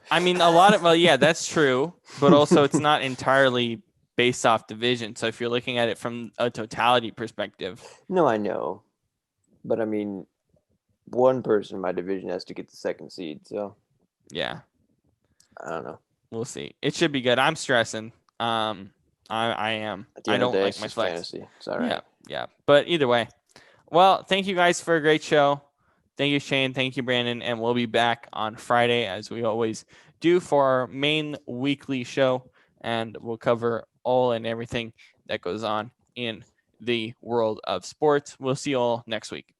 I mean, that's true. But also it's not entirely based off division. So if you're looking at it from a totality perspective. No, I know. But, I mean, one person in my division has to get the 2nd seed, so. Yeah. I don't know. We'll see. It should be good. I'm stressing. I am. I don't like my flex. Fantasy. It's all right. Yeah. But either way. Well, thank you guys for a great show. Thank you, Shane. Thank you, Brandon. And we'll be back on Friday, as we always do, for our main weekly show. And we'll cover all and everything that goes on in the world of sports. We'll see you all next week.